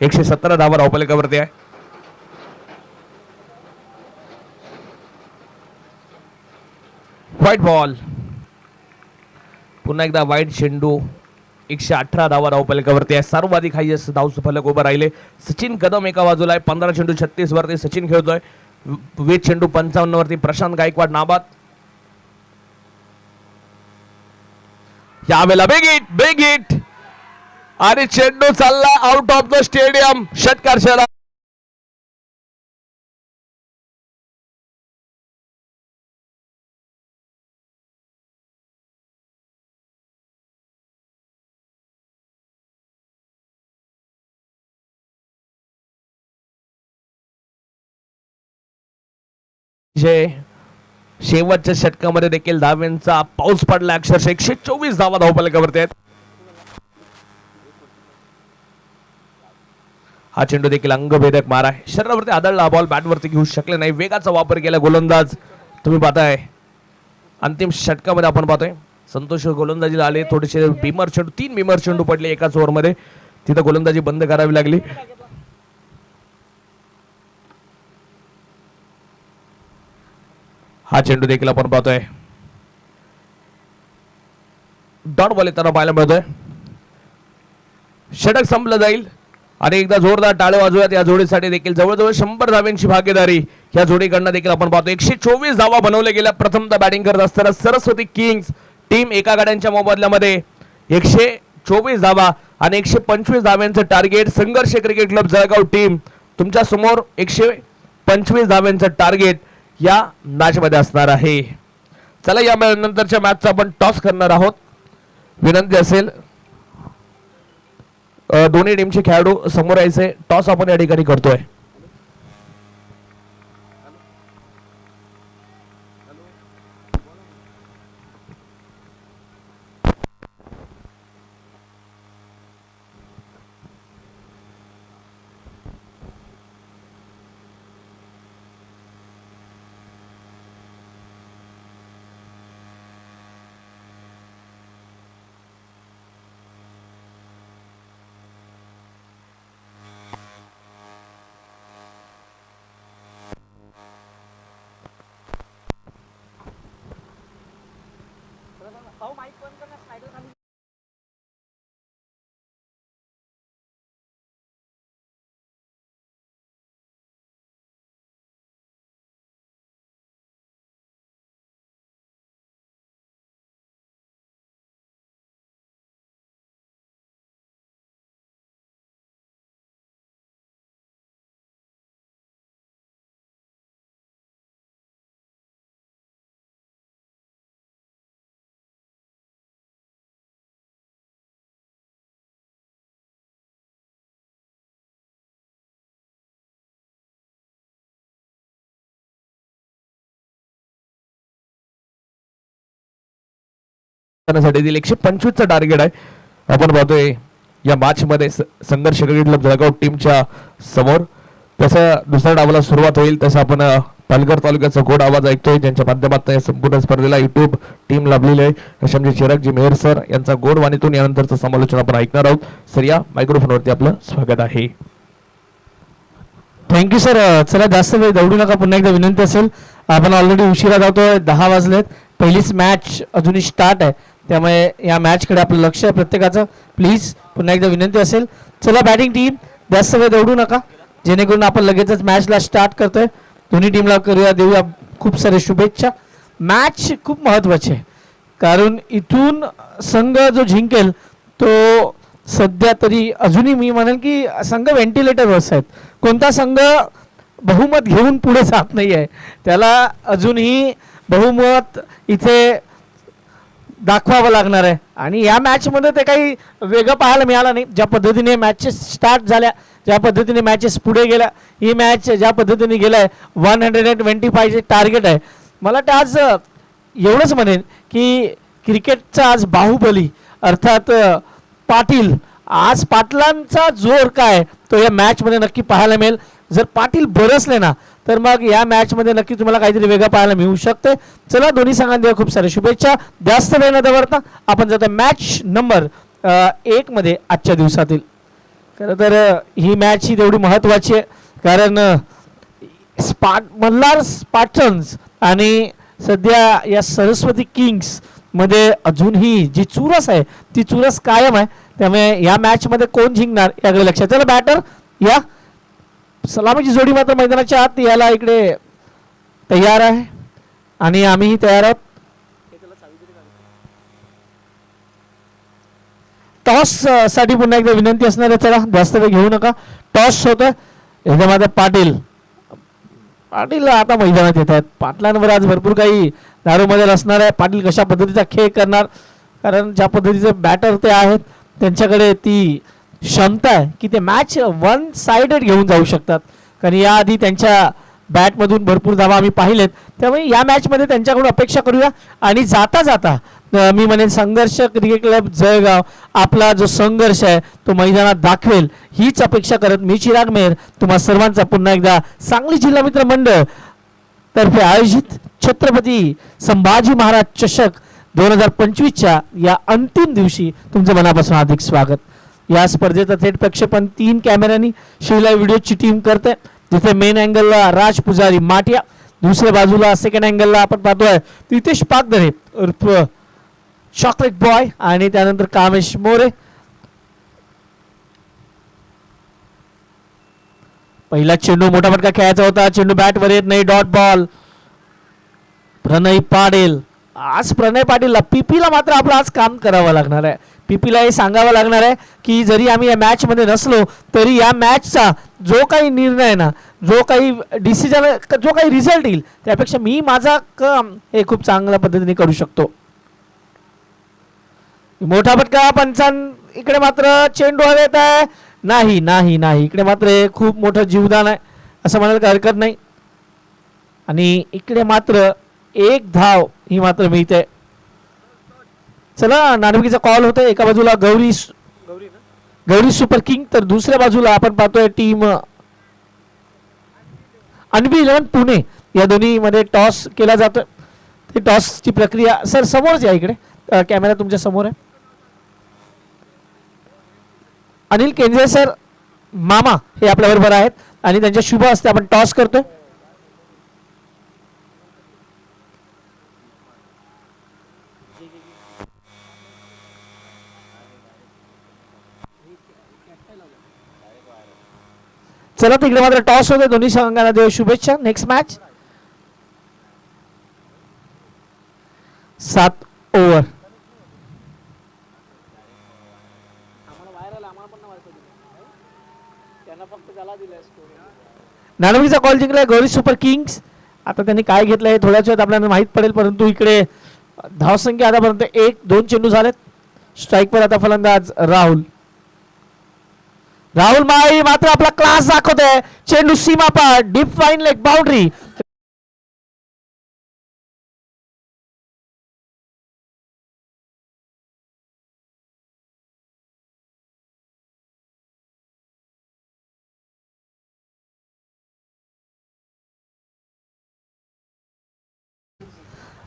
117 धावा धावफलकावरती आहे. व्हाईट बॉल, पुन्हा एकदा व्हाईट चेंडू. 118 धावा धावफलकावरती आहे. सर्वाधिक हायएस्ट धावफलक उभं राहिले. सचिन कदम एका बाजूला आहे, 15 चेंडू 36 वरती सचिन खेळतोय. 20 चेंडू 55 वरती प्रशांत गायकवाड नाबाद. यावेळेला बिग हिट आणि चेंडू चालला आउट ऑफ द स्टेडियम. षटकार शहरा शेवटच्या षटकामध्ये देखील धावांचा पाऊस पडला. अक्षरशः 124 धावा धावफलकावरती आहेत. हा चेंडू देखील अंगभेदक मार आहे. शरीरावरती आदळला बॉल, बॅटवरती घेऊ शकले नाही. वेगाचा वापर केला गोलंदाज. तुम्ही पाहताय अंतिम षटकामध्ये आपण पाहतोय संतोष गोलंदाजीला आले. थोडेसे बीमर चेंडू, 3 बीमर चेंडू पडले एकाच ओव्हरमध्ये. तिथं गोलंदाजी बंद करावी लागली. हा चेंडू देखील आपण पाहतोय डॉट बॉल येताना पाहायला मिळतोय. षटक संपलं जाईल आणि एकदा जोरदार टाळे वाजवूयात या जोडीसाठी देखील. जवळजवळ 100 धावांची भागीदारी या जोडीकडनं देखील आपण पाहतो. 124 धावा बनवल्या गेल्या. प्रथमतः बॅटिंग करत असताना सरस्वती किंग्स टीम एका गाड्यांच्या मोबदल्यामध्ये 124 धावा आणि 125 धाव्यांचं टार्गेट. संघर्ष क्रिकेट क्लब जळगाव टीम तुमच्या समोर 125 धाव्यांचं टार्गेट या मॅच मध्ये असणार आहे. चला या नंतरच्या मॅचचा आपण टॉस करणार आहोत. विनंती असेल दोन्ही टीमचे खेळाडू समोर यायचे. टॉस आपण या ठिकाणी करतोय. देखील 125चं टार्गेट आहे. आपण पाहतोय या मॅच मध्ये संघर्ष क्रिकेट क्लब जळगाव टीमच्या समोर. तसं दुसऱ्या डावाला सुरुवात होईल तसं आपण पालघर तालुक्याचा गोड आवाज ऐकतोय, ज्यांच्या माध्यमातून या संपूर्ण स्पर्धेला युट्यूब टीम लाभलेली आहे. रशमजी चिरागजी मेहर सर यांचा गोड वाणीतून यानंतरचं समालोचन आपण ऐकणार आहोत. सर या मायक्रोफोनवरती आपलं स्वागत आहे. Thank you sir. चला जास्त वेळ दौडू नका. पुन्हा एकदा विनंती असेल, आपण ऑलरेडी उशिरा जातोय. 10 वाजलेत. पहिलीच मॅच अजूनही स्टार्ट आहे, त्यामुळे या मॅच कडे आपलं लक्ष आहे प्रत्येकाचं. प्लीज पुन्हा एकदा विनंती असेल. चला बॅटिंग टीम जास्त वेळ दौडू नका, जेणेकरून आपण लगेचच मॅचला स्टार्ट करतोय. दोन्ही टीमला करूया, देऊया खूप सारे शुभेच्छा. मॅच खूप महत्त्वाची आहे, कारण इथून संघ जो जिंकेल तो सध्या तरी अजूनही मी म्हणेन की संघ व्हेंटिलेटरवर आहेत. कोणता संघ बहुमत घेऊन पुढे जात नाही आहे त्याला अजूनही बहुमत इथे दाखवावं लागणार आहे. आणि या मॅचमध्ये ते काही वेगळं पाहायला मिळालं नाही. ज्या पद्धतीने मॅचेस स्टार्ट झाल्या, ज्या पद्धतीने मॅचेस पुढे गेल्या, ही मॅच ज्या पद्धतीने गेला आहे 125चे टार्गेट आहे. मला वाटतं आज एवढंच म्हणेन की क्रिकेटचा आज बाहुबली अर्थात पाटील, आज पाटलांचा जोर काय तो या मॅचमध्ये नक्की पाहायला मिळेल. जर पाटील बरसले ना तर मग या मॅचमध्ये नक्की तुम्हाला काहीतरी वेगळं पाहायला मिळू शकते. चला दोन्ही संघांना खूप साऱ्या शुभेच्छा. जास्त वेळ न दवडता आपण जातो मॅच नंबर 1 मध्ये आजच्या दिवसातील. खरं तर ही मॅच ही तेवढी महत्त्वाची आहे, कारण मल्हार स्पार्टन्स आणि सध्या या सरस्वती किंग्स मध्ये अजूनही जी चुरस आहे ती चुरस कायम आहे. त्यामुळे या मॅचमध्ये कोण जिंकणार याकडे लक्षात. चला बॅटर या सलामीची जोडी मात्र मैदानाच्या आत याला इकडे तयार आहे आणि आम्हीही तयार आहोत. टॉस साठी पुन्हा एकदा विनंती असणार आहे. चला जास्त वेळ घेऊ नका. टॉस होतोय. याच्यामध्ये पाटील आता मैदानात येत आहेत. पाटलांवर आज भरपूर काही दारोमदार असणार आहे. पाटील कशा पद्धतीचा खेळ करणार, कारण ज्या पद्धतीचे बॅटर ते आहेत त्यांच्याकडे ती क्षमता आहे की ते मॅच वन साइडेड घेऊन जाऊ शकतात. कारण याआधी त्यांच्या बॅटमधून भरपूर धावा आम्ही पाहिलेत. त्यामुळे या मॅचमध्ये त्यांच्याकडून अपेक्षा करूया. आणि जाता जाता मी म्हणेन संघर्ष क्रिकेट क्लब जळगाव आपला जो संघर्ष आहे तो मैदानात दाखवेल हीच अपेक्षा करत मी चिराग मेहर तुम्हा सर्वांचा पुन्हा एकदा सांगली जिल्हा मित्र मंडळ तर्फे आयोजित छत्रपती संभाजी महाराज चषक 2025च्या या अंतिम दिवशी तुमचं मनापासून हार्दिक स्वागत. या स्पर्धेचं थेट प्रक्षेपण 3 कॅमेऱ्यांनी शिवला व्हिडिओची टीम करते. जिथे मेन अँगलला राज पुजारी माटिया, दुसऱ्या बाजूला सेकंड अँगलला आपण पाहतोय नितेश पागदरे उर्फ चॉकलेट बॉय आणि त्यानंतर कामेश मोरे. पहिला चेंडू मोठा फटका खेळायचा होता. चेंडू बॅटवर येत नाही. Dot ball. प्रणय पाटील. आज प्रणय पाटीलला पीपीला मात्र आपलं आज काम करावं लागणार आहे. पीपीला हे सांगावं लागणार आहे की जरी आम्ही या मॅच मध्ये नसलो तरी या मॅचचा जो काही निर्णय ना, जो काही डिसिजन, जो काही रिझल्ट येईल त्यापेक्षा मी माझा काम हे खूप चांगल्या पद्धतीने करू शकतो. मोठा फटका पंचान. इकडे मात्र चेंडू हवेत आहे. नाही नाही नाही इकडे मात्र खूप मोठं जीवदान आहे असं म्हणायला काही हरकत नाही. आणि इकडे मात्र एक धाव ही मात्र मिळते. चला नाणेफेकीचा कॉल होतोय. एका बाजूला गौरी सुपर किंग तर दुसऱ्या बाजूला आपण पाहतोय टीम अन्वी 11 पुणे. या दोन्ही मध्ये टॉस केला जातोय. ते टॉसची प्रक्रिया सर समोरच या. इकडे कॅमेरा तुमच्या समोर आहे. अनिल केंद्रे सर मामा हे आपल्या बरोबर आहेत आणि त्यांच्या शुभ हस्ते आपण टॉस करतोय. चला तिकडे मात्र टॉस होते. दोन्ही संघांना देऊ शुभेच्छा. Next match 7 over. नाणेफेकीचा कॉल जिंकलाय गौरी सुपर किंग्स. आता त्यांनी काय घेतलंय थोड्याच वेळात आपल्याला माहित पडेल, परंतु इकडे धावसंख्या आतापर्यंत 1-2 चेंडू झालेत. स्ट्राईकवर आता फलंदाज राहुल माळी मात्र आपला क्लास दाखवतोय. चेंडू सीमा पार. Deep fine leg boundary.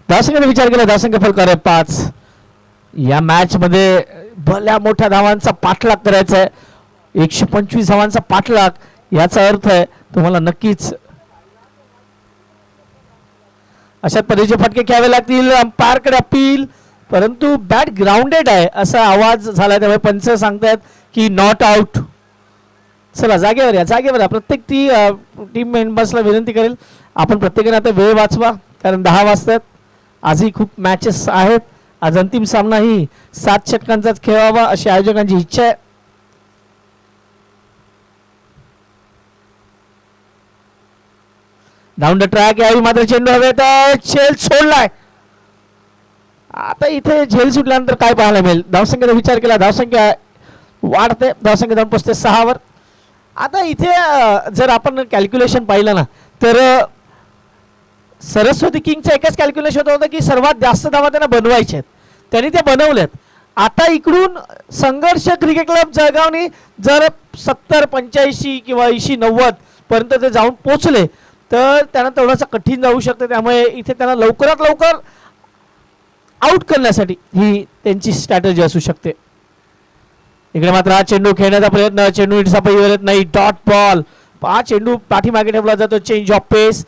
धावसंख्येने विचार केला. धावसंख्या फलकार आहे 5. या मॅच मध्ये भल्या मोठ्या धावांचा पाठलाग करायचा आहे. 125 धावांचा पाठलाग याचा अर्थ आहे तुम्हाला नक्कीच अशा पद्धतीचे फटके घ्यावे लागतील. अंपायरकडे अपील, परंतु बॅट ग्राउंडेड आहे असा आवाज झाला. त्यामुळे पंच सांगतायत की नॉट आउट. चला जागेवर या, जागेवर या. प्रत्येक टीम मेंबर्सला विनंती करेल आपण प्रत्येकाने आता वेळ वाचवा, कारण 10 वाजतात. आजही खूप मॅचेस आहेत. आज अंतिम सामना ही 7 षटकांचाच खेळावा अशी आयोजकांची इच्छा आहे. डाऊन द ट्रॅक यावेळी मात्र चेंडू हवेत, झेल सोडलाय. आता इथे झेल सुटल्यानंतर काय पाहायला मिळेल? धावसंख्येचा विचार केला, धावसंख्या वाढते, धावसंख्या जाऊन पोचते 6 वर. आता इथे जर आपण कॅल्क्युलेशन पाहिलं ना तर सरस्वती किंगचं एकच कॅल्क्युलेशन होतं की सर्वात जास्त धावा त्यांना बनवायचे आहेत, त्यांनी ते बनवलेत. आता इकडून संघर्ष क्रिकेट क्लब जळगावनी जर 70-85 किंवा 80-90 पर्यंत ते जाऊन पोचले तर त्यांना तेवढंसं कठीण जाऊ शकतं. त्यामुळे इथे त्यांना लवकरात लवकर आउट करण्यासाठी ही त्यांची स्ट्रॅटेजी असू शकते. इकडे मात्र हा चेंडू खेळण्याचा प्रयत्न, चेंडू इटसापैवर येत नाही, डॉट बॉल. हा चेंडू पाठीमागे ठेवला जातो, चेंज ऑफ पेस.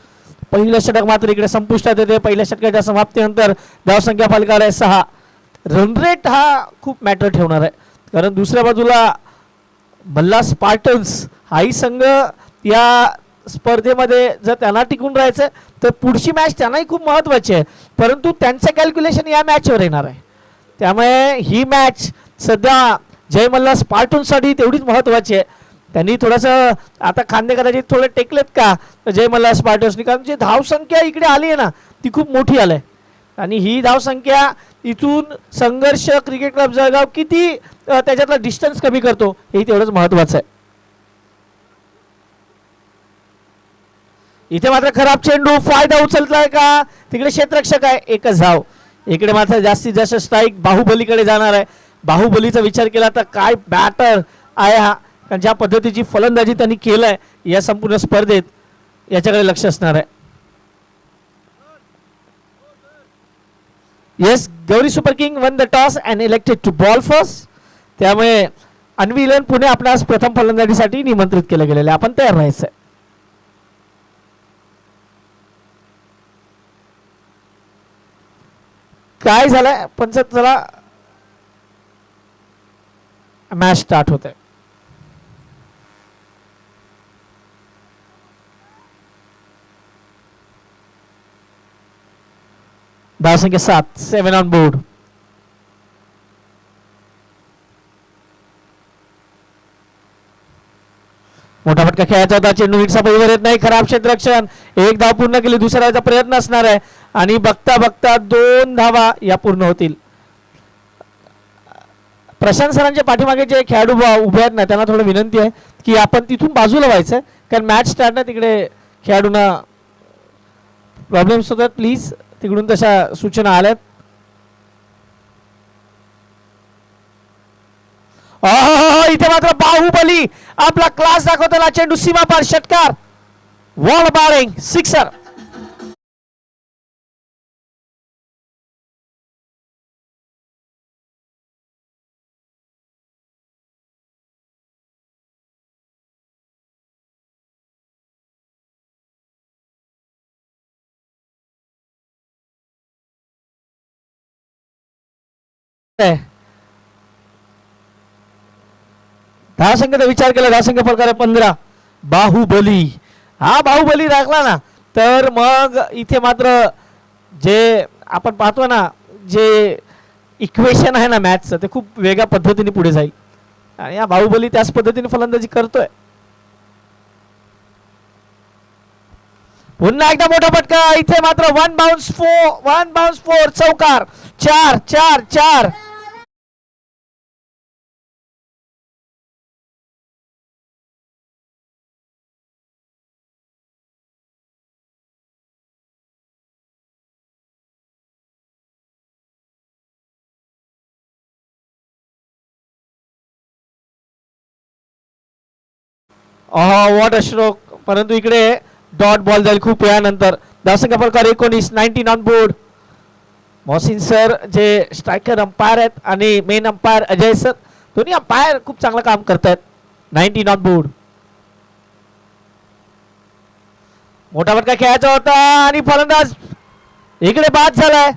पहिलं षटक मात्र इकडे संपुष्टात येते. पहिल्या षटकाच्या समाप्तीनंतर धावसंख्या फलकाला आहे 6. रन रेट हा खूप मॅटर ठेवणार आहे, कारण दुसऱ्या बाजूला भल्ला स्पार्टन्स हाही संघ या स्पर्धेमध्ये जर त्यांना टिकून राहायचं तर पुढची मॅच त्यांनाही खूप महत्त्वाची आहे, परंतु त्यांचं कॅल्क्युलेशन या मॅचवर येणार आहे. त्यामुळे ही मॅच सध्या जय मल्ला स्पार्टन्ससाठी तेवढीच महत्त्वाची आहे. त्यांनी थोडंसं आता खांदे कदाचित थोडे टेकलेत का जय मल्ला स्पार्टन्सनी, कारण जी धावसंख्या इकडे आली आहे ना ती खूप मोठी आली आहे. आणि ही धावसंख्या इथून संघर्ष क्रिकेट क्लब जळगाव किती त्याच्यातला डिस्टन्स कमी करतो हे तेवढंच महत्त्वाचं आहे. इथे मात्र खराब चेंडू, फायदा उचललाय का? तिकडे क्षेत्ररक्षक आहे, एकच धाव. इकडे मात्र जास्तीत जास्त स्ट्राईक बाहुबलीकडे जाणार आहे. बाहुबलीचा विचार केला तर काय बॅटर आहे हा, कारण ज्या पद्धतीची फलंदाजी त्यांनी केलंय या संपूर्ण स्पर्धेत याच्याकडे लक्ष असणार आहे. Yes, Gauri super king won the toss and elected to bowl first. त्यामुळे अनविलन पुणे आपणास प्रथम फलंदाजीसाठी निमंत्रित केलं गेलेलं आहे. आपण तयार राहायचं आहे. काय झालंय पंच, चला मॅच स्टार्ट होते. धावसंख्या 7, 7 ऑन बोर्ड. मोठा फटका खेळायचा होता, चेंडू हिटचा परिवार येत नाही, खराब क्षेत्ररक्षण. एक धाव पूर्ण केली, दुसऱ्याचा प्रयत्न असणार आहे आणि बघता बघता 2 धावा या पूर्ण होतील. प्रशांत सरांच्या पाठीमागे जे खेळाडू उभे आहेत ना त्यांना थोडं विनंती आहे की आपण तिथून बाजूला व्हायचं, कारण मॅच स्टार्ट ना तिकडे खेळाडूंना प्रॉब्लेम्स होतात. प्लीज तिकडून तशा सूचना आल्यात. इथे मात्र बाहुबली आपला क्लास दाखवताना चेंडू सीमापार, षटकार, वॉल बारिंग, सिक्सर. धावसंख्येचा विचार केला, धावसंख्या प्रकारे 15. बाहुबली, हा बाहुबली दाखला ना तर मग इथे मात्र जे आपण पाहतो ना जे इक्वेशन आहे ना मॅचचं ते खूप वेगळ्या पद्धतीने पुढे जाईल आणि हा बाहुबली त्याच पद्धतीने फलंदाजी करतोय. पुन्हा एकदा मोठा फटका, इथे मात्र 1 बाउन्स 4 चौकार, 4-4-4. वॉट अ स्ट्रोक, परंतु इकडे डॉट बॉल जाईल खूप वेळानंतर. धावसंख्या प्रकार 19, 19 ऑन बोर्ड. मोहसिन सर जे स्ट्रायकर अंपायर आहेत आणि मेन अंपायर अजय सर, दोन्ही अंपायर खूप चांगलं काम करतायत. 19 ऑन बोर्ड. मोठा फटका खेळायचा होता आणि फलंदाज इकडे बाद झालाय.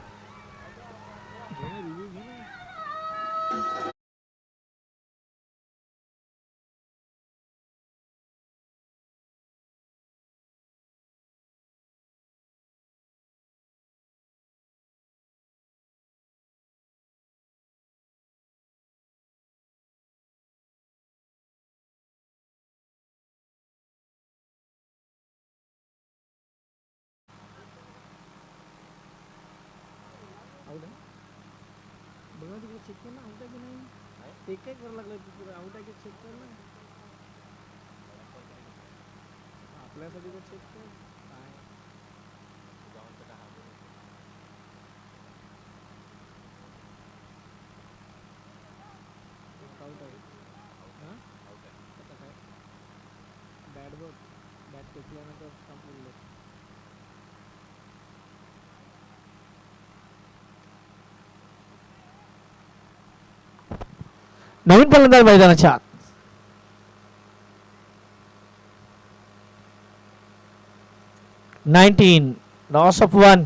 चेक कर ना आउट आहे की नाही ते काय करायला लागलं तू आउट आहे की चेक कर ना आपल्यासाठी तर चेक कर काय आउट आहे हां आता काय बॅट बघ बॅट टेकल्यानंतर संपलेलं नवीन फलंदाज मैदानाच्या आत. 19 loss of 1.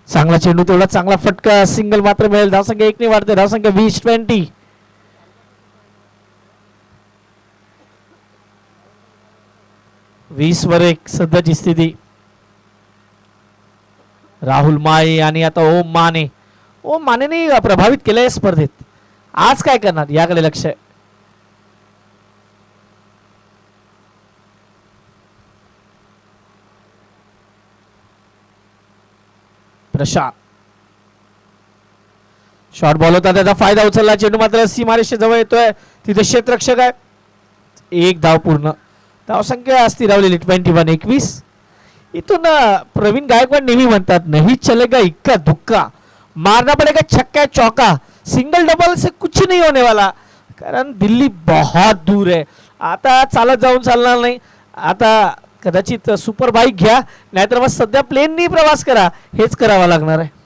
चांगला चेंडू तेवढा चांगला फटका सिंगल मात्र मिळेल धावसंख्या 1 ने वाढते धावसंख्या 20-20 20 वर 1 सध्याची स्थिती राहुल माळे आणि आता ओम मानेने प्रभावित केलंय स्पर्धेत आज काय करणार याकडे लक्ष आहे प्रशांत शॉट बॉल होता त्याचा फायदा उचलला चेंडू मात्र सीमारेषे जवळ येतोय तिथे क्षेत्ररक्षक आहे एक धाव पूर्ण धावसंख्या स्थिरावलेली 21 इथून प्रवीण गायकवाड नेहमी म्हणतात नहीं चलेगा इक्का दुक्का मारना पड़ेगा छक्का चौका सिंगल डबल से कुछ नहीं होने वाला कारण दिल्ली बहुत दूर है आता चालत जाऊन चालणार नाही आता कदाचित सुपर बाईक घ्या नाहीतर मग सध्या प्लेननी प्रवास करा हेच करावं लागणार आहे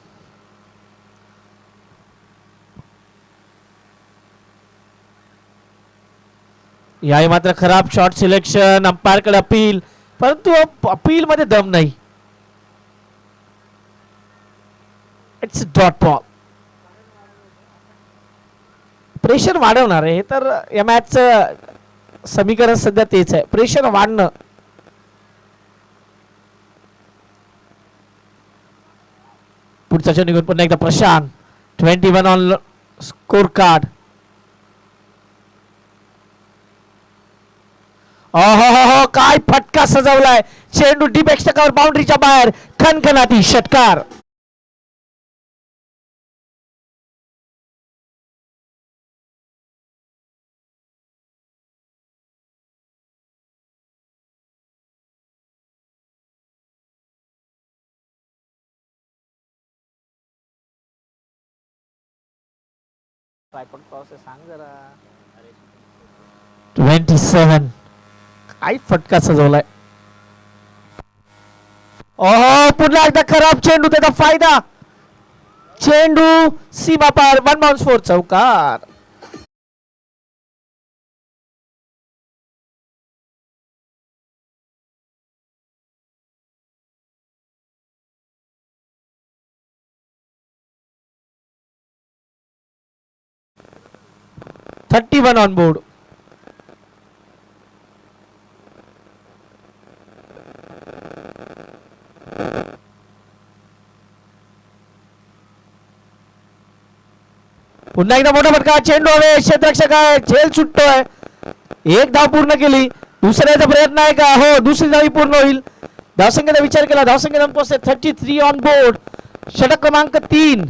याही मात्र खराब शॉट सिलेक्शन अंपायर कडे अपील परंतु अपील मध्ये दम नाही इट्स डॉट बॉल प्रेशर वाढवणार आहे हे तर या मॅचचं समीकरण सध्या तेच आहे प्रेशर वाढणं पुढचा चेंडू घेऊन पुन्हा एकदा प्रशांत 21 ऑन स्कोर कार्ड हो काय फटका सजवलाय चेंडू डीप एक्स्ट्रा बाउंड्रीच्या बाहेर खणखणाती षटकार सांग जरा 27 काय फटका सजवलाय ओहो पुन्हा एकदा खराब चेंडू त्याचा फायदा चेंडू सीमा पार 1 बाउंस 4 चौकार .31 ऑन बोर्ड पुन्हा एकदा मोठा फटका चेंडू हवे क्षेत्ररक्षक आहे झेल सुटतोय एक धाव पूर्ण केली दुसऱ्याचा प्रयत्न आहे का हो दुसरी धाव पूर्ण होईल धावसंख्येचा विचार केला धावसंख्या पोहोचते 33 ऑन बोर्ड षटक क्रमांक 3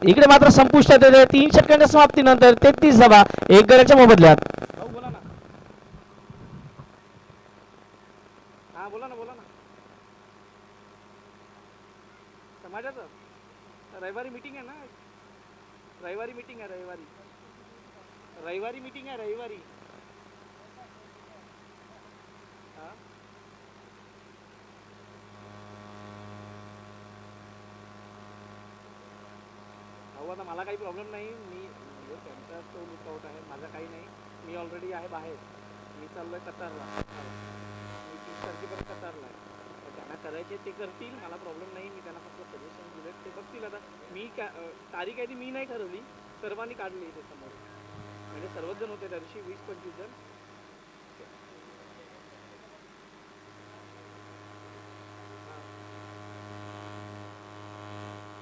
इकडे मात्र संपुष्टात येते 3 षटकांच्या समाप्तीनंतर 33 धावा एक गड्याच्या मोबदल्यात बोला ना समाजाचं रविवारी मीटिंग आहे ना रविवारी मीटिंग आहे रविवारी अहो आता मला काही प्रॉब्लेम नाही मी त्यांचा तो लुकआउट आहे माझा काही नाही मी ऑलरेडी आहे बाहेर मी चाललोय कतारला मी 30 तारखेपर्यंत कतारला आहे त्यांना करायचे ते करतील मला प्रॉब्लेम नाही मी त्यांना फक्त सजेशन दिले ते बघतील आता मी तारीख आहे ती मी नाही ठरवली सर्वांनी काढली इथे समोर म्हणजे सर्वच जण होते त्या दिवशी 20-25 जण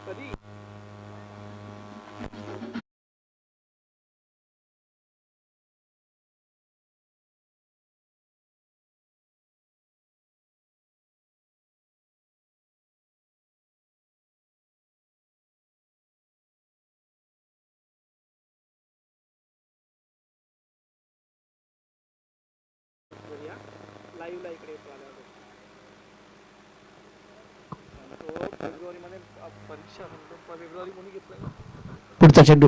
कधी पुढचा चेंडू.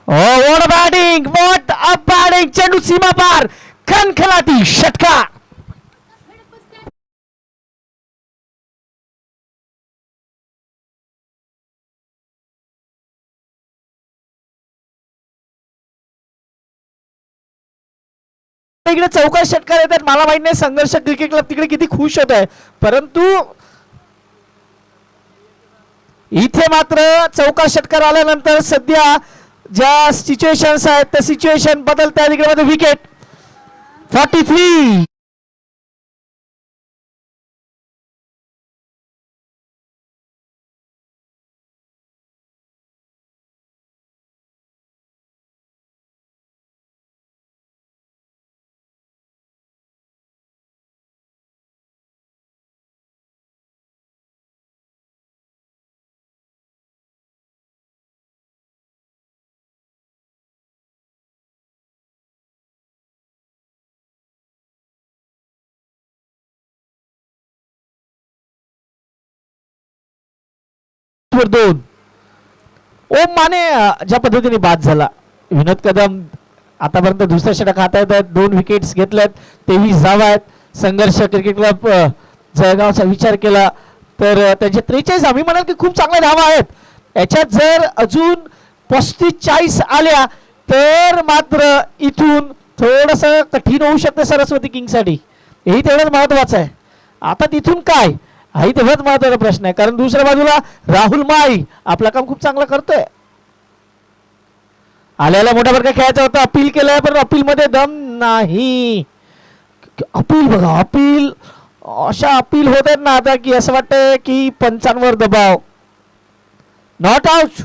What batting, what a batting, चेंडू सीमा पार, खनखनाटी षटकार. इकडे चौकार षटकार येतात. मला माहित नाही संघर्ष क्रिकेट क्लब तिकडे किती खुश होत आहे, परंतु इथे मात्र चौकार षटकार आल्यानंतर सध्या ज्या सिच्युएशन्स आहेत त्या सिच्युएशन बदलतात. इकडे मध्ये विकेट 43. वर 2. ओम माने ज्या पद्धतीने बाद झाला. विनोद कदम आतापर्यंत दुसऱ्या षटक हातात आहेत. 2 विकेट्स घेतल्यात, 23 धावा आहेत. संघर्ष क्रिकेट क्लब जळगावचा विचार केला तर त्यांचे 43. आम्ही म्हणाल की खूप चांगल्या धावा आहेत. याच्यात जर अजून 35-40 आल्या तर मात्र इथून थोडस कठीण होऊ शकते सरस्वती किंगसाठी. हेही तेवढंच महत्वाचं आहे. आता तिथून काय हाही तेवढाच महत्वाचा प्रश्न आहे, कारण दुसऱ्या बाजूला राहुल माई आपलं काम खूप चांगलं करतोय. आल्याला मोठा फरक खेळायचा होता, अपील केलंय पण अपील मध्ये दम नाही. अपील बघा, अपील अशा अपील होत आहेत ना आता की असं वाटतंय की पंचांवर दबाव. Not out.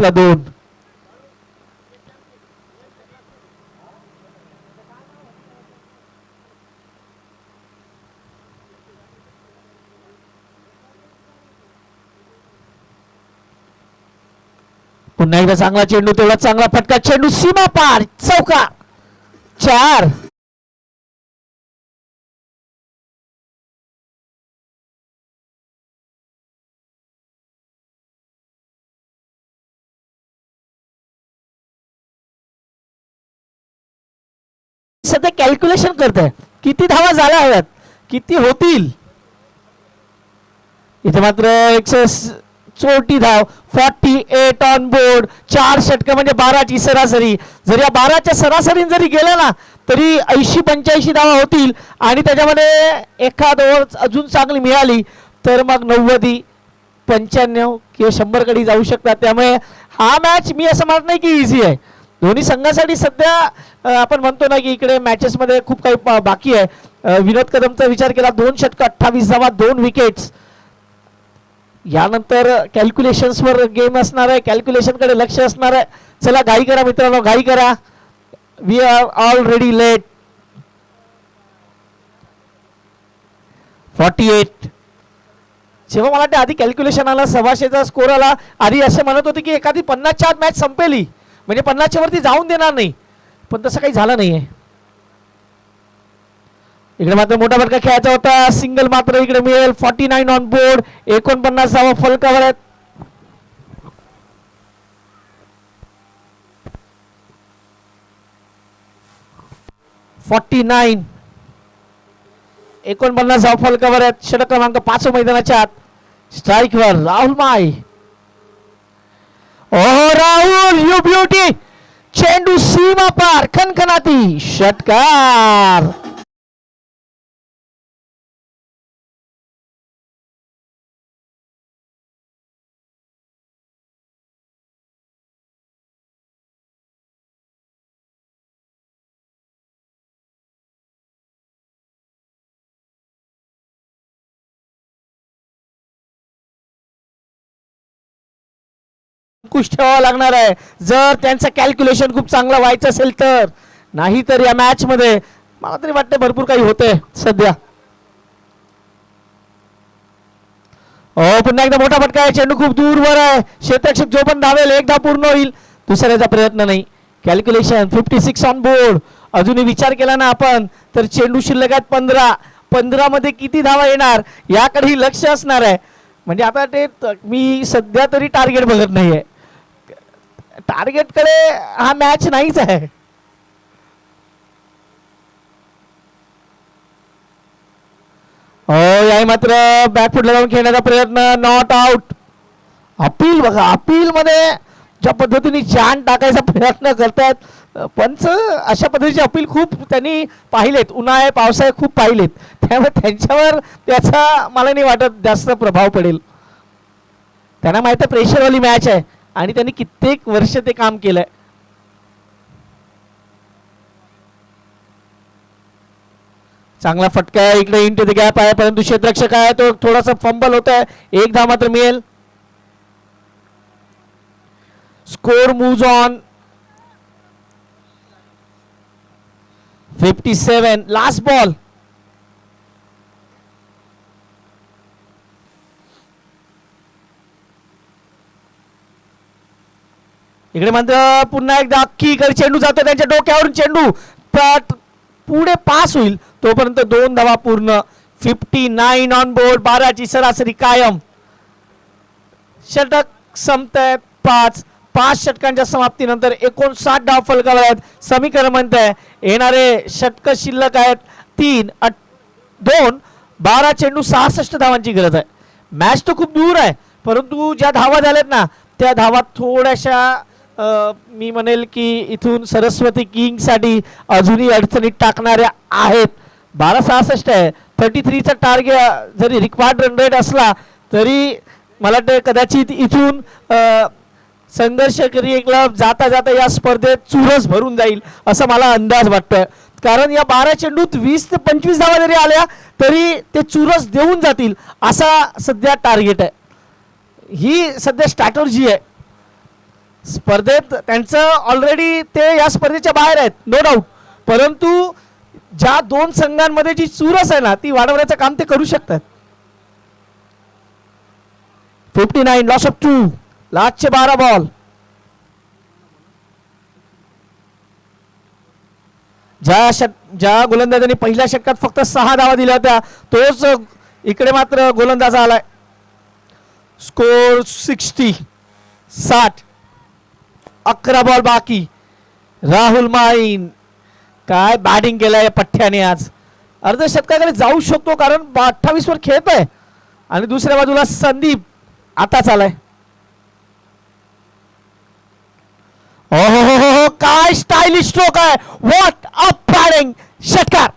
ला 2. पुन्हा एकदा चांगला चेंडू, तेवढा चांगला फटका, चेंडू सीमा पार, चौका 4. सध्या कॅल्क्युलेशन करत आहे किती धावा झाल्या हव्यात, किती होतील. इथे मात्र 134 धाव, 48 ऑन बोर्ड. 4 षटक म्हणजे 12ची सरासरी. जर या 12च्या सरासरीने जरी गेल्या ना तरी 80-85 धावा होतील आणि त्याच्यामध्ये एखाद ओव्हर अजून चांगली मिळाली तर मग 90, 95 किंवा 100 कडे जाऊ शकतात. त्यामुळे हा मॅच मी असं म्हणत नाही की इझी आहे. दोन्ही संघासाठी सध्या आपण म्हणतो ना की इकडे मॅचेस मध्ये खूप काही बाकी आहे. विनोद कदमचा विचार केला, 2 षटक, 28 धावा, 2 विकेट्स. यानंतर कॅल्क्युलेशन्स वर गेम असणार आहे, कॅल्क्युलेशन कडे लक्ष असणार आहे. चला घाई करा मित्रांनो, घाई करा. We are already late. 48. जेव्हा मला वाटतं आधी कॅल्क्युलेशन आला, 126चा स्कोर आला, आधी असे म्हणत होते की एखादी 50च्या आत मॅच संपेली, म्हणजे 50च्या वरती जाऊन देणार नाही, पण तसं काही झालं नाहीये. इकडे मात्र मोठा फटका खेळायचा होता, सिंगल मात्र इकडे मिळेल. 49 ऑन बोर्ड, 49 धावा फलकावर आहेत. $49, 49 धावा फलकावर आहेत. षटक क्रमांक 5 मैदानाच्या आत. स्ट्राईक वर राहुल माई. ओ राहुल, यू ब्युटी, चेंडू सीमा पार, खनखनाती षटकार. अंकुश ठेवावा लागणार आहे जर त्यांचं कॅल्क्युलेशन खूप चांगलं व्हायचं असेल तर. नाही तर या मॅच मध्ये मला तरी वाटतं भरपूर काही होतंय सध्या. पुन्हा एकदा मोठा फटका आहे. चेंडू खूप दूरवर आहे. क्षेत्ररक्षक जो पण धावेल एक धाव पूर्ण होईल. दुसऱ्याचा प्रयत्न नाही. Calculation 56 on board. अजूनही विचार केला ना आपण तर चेंडू शिल्लक आहेत 15 मध्ये किती धावा येणार याकडेही लक्ष असणार आहे. म्हणजे आता ते मी सध्या तरी टार्गेट बघत नाहीये. टार्गेटकडे हा मॅच नाहीच आहे. याही मात्र बॅकफुटला जाऊन खेळण्याचा प्रयत्न नॉट आउट. अपील बघा अपील मध्ये ज्या पद्धतीने जान टाकायचा प्रयत्न करतायत पंच अशा पद्धतीचे अपील खूप त्यांनी पाहिलेत. उन्हाळे पावसाळे खूप पाहिलेत. त्यामुळे त्यांच्यावर त्याचा मला नाही वाटत जास्त प्रभाव पडेल. त्यांना माहिती आहे प्रेशरवाली मॅच आहे आणि त्यांनी कित्येक वर्ष ते काम केलंय. चांगला फटका आहे इकडे इंटू द गॅप आहे परंतु क्षेत्ररक्षक आहे तो थोडासा फंबल होत आहे. एक धाव मात्र मिळेल. Score moves on 57. Last ball. इकडे मात्र पुन्हा एकदा अख्खी इकडे चेंडू जातो त्यांच्या डोक्यावरून. चेंडू पुढे पास होईल तोपर्यंत 2 धावा पूर्ण. 59 ऑन बोर्ड. 12ची सरासरी कायम. षटक संपतायत 5 षटकांच्या समाप्तीनंतर 59 धाव फलकावर आहेत. समीकरण म्हणत आहे येणारे षटक शिल्लक आहेत 3 2. 12 चेंडू 66 धावांची गरज आहे. मॅच तर खूप दूर आहे परंतु ज्या धावा झाल्यात ना त्या धावा थोड्याशा मी म्हणेल की इथून सरस्वती किंग्ससाठी अजूनही अडचणीत टाकणाऱ्या आहेत. 12-66 आहे. 33चा टार्गेट जरी रिक्वायर्ड रन रेट असला तरी मला वाटतं कदाचित इथून संघर्ष क्रिकेट जाता जाता या स्पर्धेत चुरस भरून जाईल असं मला अंदाज वाटतोय. कारण या 12 चेंडूत 20 ते 25 धावा जरी आल्या तरी ते चुरस देऊन जातील असा सध्या टार्गेट आहे. ही सध्या स्ट्रॅटर्जी आहे स्पर्धेत. त्यांचं ऑलरेडी ते या स्पर्धेच्या बाहेर आहेत नो डाऊट परंतु ज्या 2 संघांमध्ये जी चुरस आहे ना ती वाढवण्याचं काम ते करू शकतात. 59 लॉस ऑफ 2. लास्टचे 12 बॉल. ज्या गोलंदाजांनी पहिल्या षटकात फक्त 6 धावा दिल्या होत्या तोच इकडे मात्र गोलंदाज आलाय. स्कोर 60. 11 बॉल बाकी. राहुल माईन काय बॅटिंग केलंय पठ्ठ्याने आज. अर्धशतकाकडे जाऊ शकतो कारण 28 वर खेळत आहे. आणि दुसऱ्या बाजूला संदीप आताच आलाय. हो काय स्टायलिश स्ट्रोक आहे. What a batting. षटकार.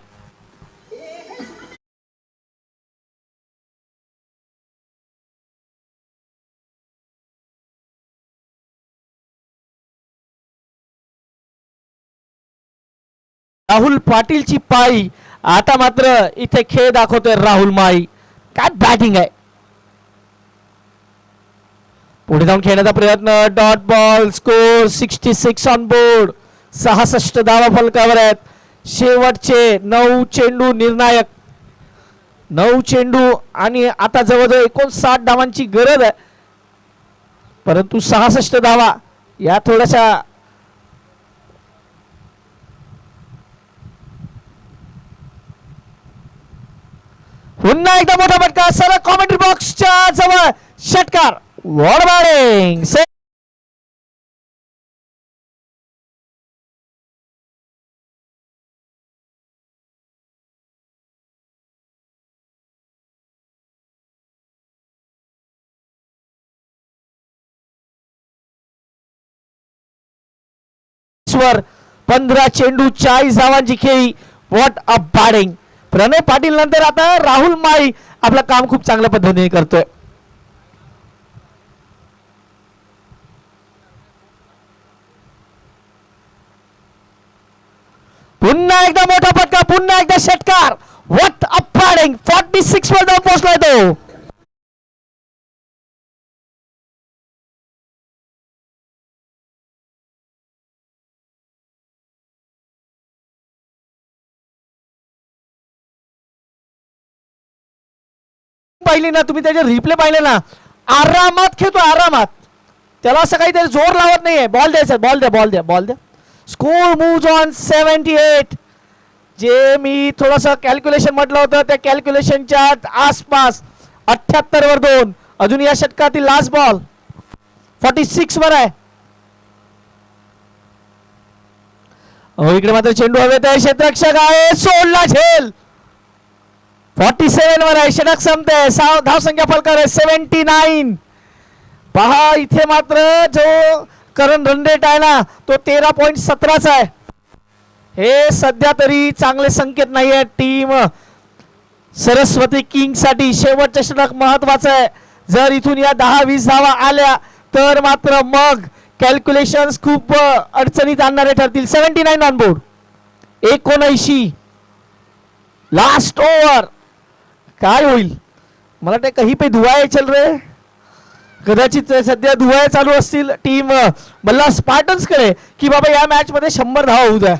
राहुल पाटीलची पाळी. आता मात्र इथे खेळ दाखवतोय राहुल माई. काय बॅटिंग आहे. पुढे जाऊन खेळण्याचा प्रयत्न. Dot ball. Score 66 on board. 66 धावा फलकावर आहेत. शेवटचे 9 चेंडू निर्णायक. 9 चेंडू आणि आता जवळजवळ 59 धावांची गरज आहे परंतु 66 धावा या थोड्याशा पुन्हा एकदा मोठा फटका. सरळ कॉमेंट्री बॉक्सच्या जवळ. षटकार. What batting. वर 15 चेंडू 40 धावांची खेळी. What a batting. Pranay Patil नंतर आता राहुल माई आपलं काम खूप चांगल्या पद्धतीने करतोय. पुन्हा एकदा मोठा फटका. पुन्हा एकदा षटकार. What a batting. 46 वर जाऊन पोहोचलाय तो. पाहिली ना तुम्ही, त्याचे रिप्ले पाहिले ना, आरामात खेळतो आरामात. त्याला असं काहीतरी जोर लावत नाहीये. बॉल द्यायचा, बॉल द्या, बॉल द्या, बॉल द्या. Score moves on 78. जे मी थोडंसं कॅल्क्युलेशन म्हटलं होतं त्या कॅल्क्युलेशनच्या आसपास. 78 वर 2. अजून या षटकातील लास्ट बॉल 46 वर आहे. इकडे मात्र चेंडू हवेत आहे. क्षेत्ररक्षक आहे, सोडला झेल. 47 वर आहे. षटक संपते. धावसंख्या फलकावर आहे 79. पहा इथे मात्र जो करंट रन रेट आहे ना तो 13.17 आहे. हे सध्या तरी चांगले संकेत नाही आहे टीम सरस्वती किंग्स साठी. शेवटचे षटक महत्वाचं आहे. जर इथून या 10-20 धावा आल्या तर मात्र मग कॅल्क्युलेशन्स खूप अडचणीत आणणारे ठरतील. 79 ऑन बोर्ड. 79 last over. काय होईल? मला ते कहीं पे दुआएं चल रहे. कदाचित सध्या दुआएं चालू असतील टीम मल्ला स्पार्टन्स कडे की बाबा या मॅच मध्ये 100 धावा होऊ द्या.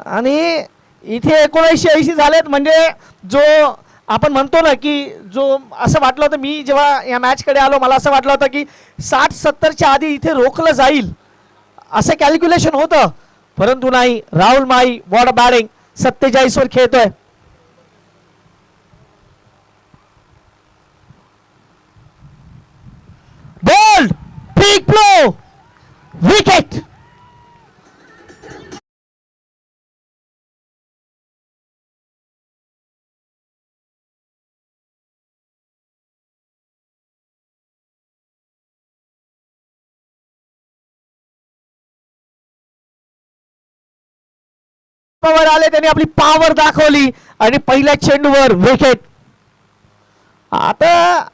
आणि इथे 79-80 झालेत. म्हणजे जो आपण म्हणतो ना की जो असं वाटलं होतं, मी जेव्हा या मॅच कडे आलो मला असं वाटलं होतं की 60-70 च्या आधी इथे रोखलं जाईल असं कॅल्क्युलेशन होतं, परंतु नाही. Rahul my what a batting. 47 वर खेळतोय. Bowled big blow wicket. वर आले, त्यांनी आपली पॉवर दाखवली आणि पहिल्या चेंडूवर विकेट. आता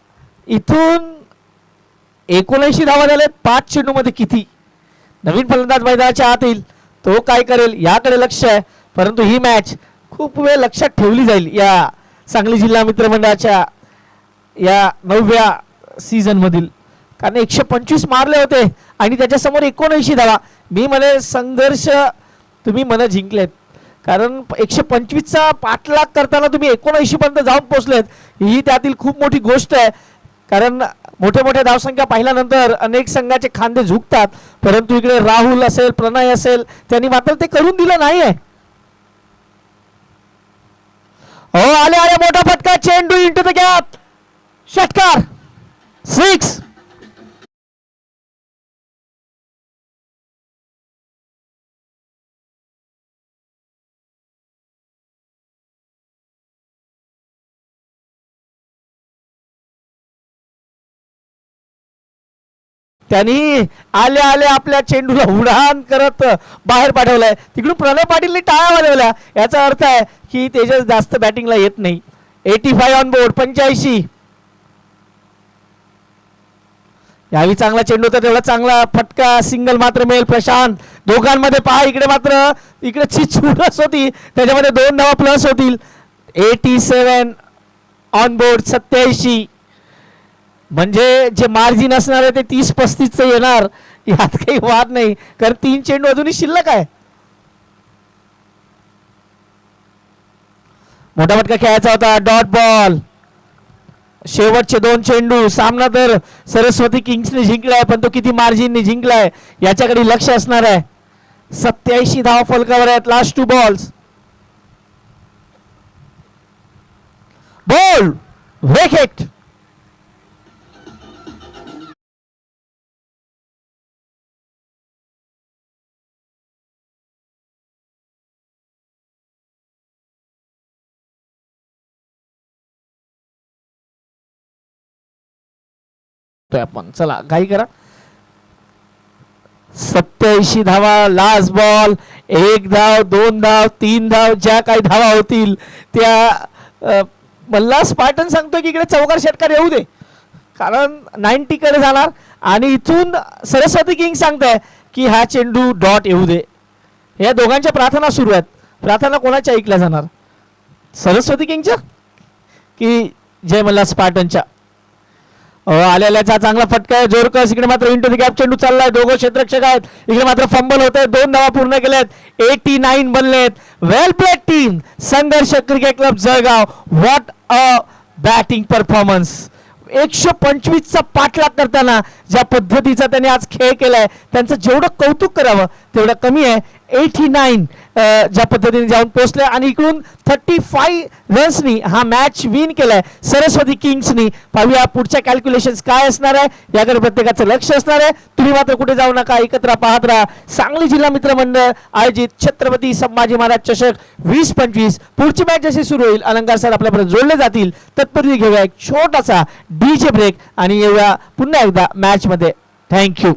इथून 79 धावा झाल्यात 5 चेंडू मध्ये. किती नवीन फलंदाज मैदानाच्या आत येईल, तो काय करेल याकडे लक्ष आहे. परंतु ही मॅच खूप वेळ लक्षात ठेवली जाईल या सांगली जिल्हा मित्रमंडळाच्या या 9व्या सीझन मधील. कारण 125 मारले होते आणि त्याच्यासमोर 79 धावा. मी म्हणे संघर्ष तुम्ही मन जिंकलेत, कारण 125चा पाठलाग करताना तुम्ही 79 पर्यंत जाऊन पोहोचलेत. ही त्यातील खूप मोठी गोष्ट आहे. कारण मोठ्या मोठ्या धावसंख्या पाहिल्यानंतर अनेक संघाचे खांदे झुकतात, परंतु इकडे राहुल असेल, प्रणय असेल, त्यांनी मात्र ते करून दिलं नाहीये. हो आले आले मोठा फटका. चेंडू इंटू द गॅप. षटकार 6. त्यांनी आले आले आपल्या चेंडूला उडान करत बाहेर पाठवलाय. तिकडून प्रणय पाटीलने टाळ्या वाजवल्या. याचा अर्थ आहे की तेजस जास्त बॅटिंगला येत नाही. 85 ऑन बोर्ड. 85. यावेळी चांगला चेंडू होता, तेवढा चांगला फटका. सिंगल मात्र मिळेल प्रशांत. दोघांमध्ये पहा इकडे मात्र इकडे चुरस होती, त्याच्यामध्ये 2 धावा प्लस होतील. 87 ऑन बोर्ड. 87 म्हणजे जे मार्जिन असणार आहे ते 30-35 येणार, यात काही वाद नाही. कारण 3 चेंडू अजूनही शिल्लक आहे. मोठा फटका खेळायचा होता. Dot ball. शेवटचे 2 चेंडू. सामना तर सरस्वती किंग्सने जिंकलाय, पण तो किती मार्जिनने जिंकलाय याच्याकडे लक्ष असणार आहे. 87 धावा फलकावर आहेत. Last 2 balls. Ball wicket. आपण चला घाई करा. 87 धावा. Last ball. 1 धाव, 2 धाव, 3 धाव, ज्या काही धावा होतील त्या मल्ला स्पार्टन सांगतोय की इकडे चौकार षटकार येऊ दे, कारण 90 कडे जाणार. आणि इथून सरस्वती किंग सांगताय की हा चेंडू डॉट येऊ दे. या दोघांच्या प्रार्थना सुरू आहेत. प्रार्थना कोणाच्या ऐकल्या जाणार, सरस्वती किंगच्या की जय मल्ला स्पार्टनच्या? आलेल्याचा चांगला फटका आहे. जोरकस. इकडे मात्र इंटू द गॅप चेंडू चाललाय. दोघं क्षेत्ररक्षक आहेत. इकडे मात्र फंबल होत आहे. 2 धावा पूर्ण केल्यात. 89 बनलेत. Well played team Sangharsh cricket club Jalgaon. What a batting performance 125चा पाठलाग करताना ज्या पद्धतीचा त्यांनी आज खेळ केलाय त्यांचं जेवढं कौतुक करावं तेवढं कमी आहे. 89 ज्या पद्धतीने जाऊन पोहोचले आणि इकडून 35 रन्सनी हा मॅच विन केलाय सरस्वती किंग्सनी. पाहूया पुढच्या कॅल्क्युलेशन्स काय असणार आहे याकडे प्रत्येकाचं लक्ष असणार आहे. तुम्ही मात्र कुठे जाऊ नका, एकत्र पाहत राहा सांगली जिल्हा मित्र मंडळ आयोजित छत्रपती संभाजी महाराज चषक 2025. पुढची मॅच जशी सुरू होईल अलंकार सर आपल्यापर्यंत जोडले जातील. तत्पूर्वी घेऊया एक छोटासा डीजे ब्रेक आणि येऊया पुन्हा एकदा मॅच मध्ये. थँक्यू.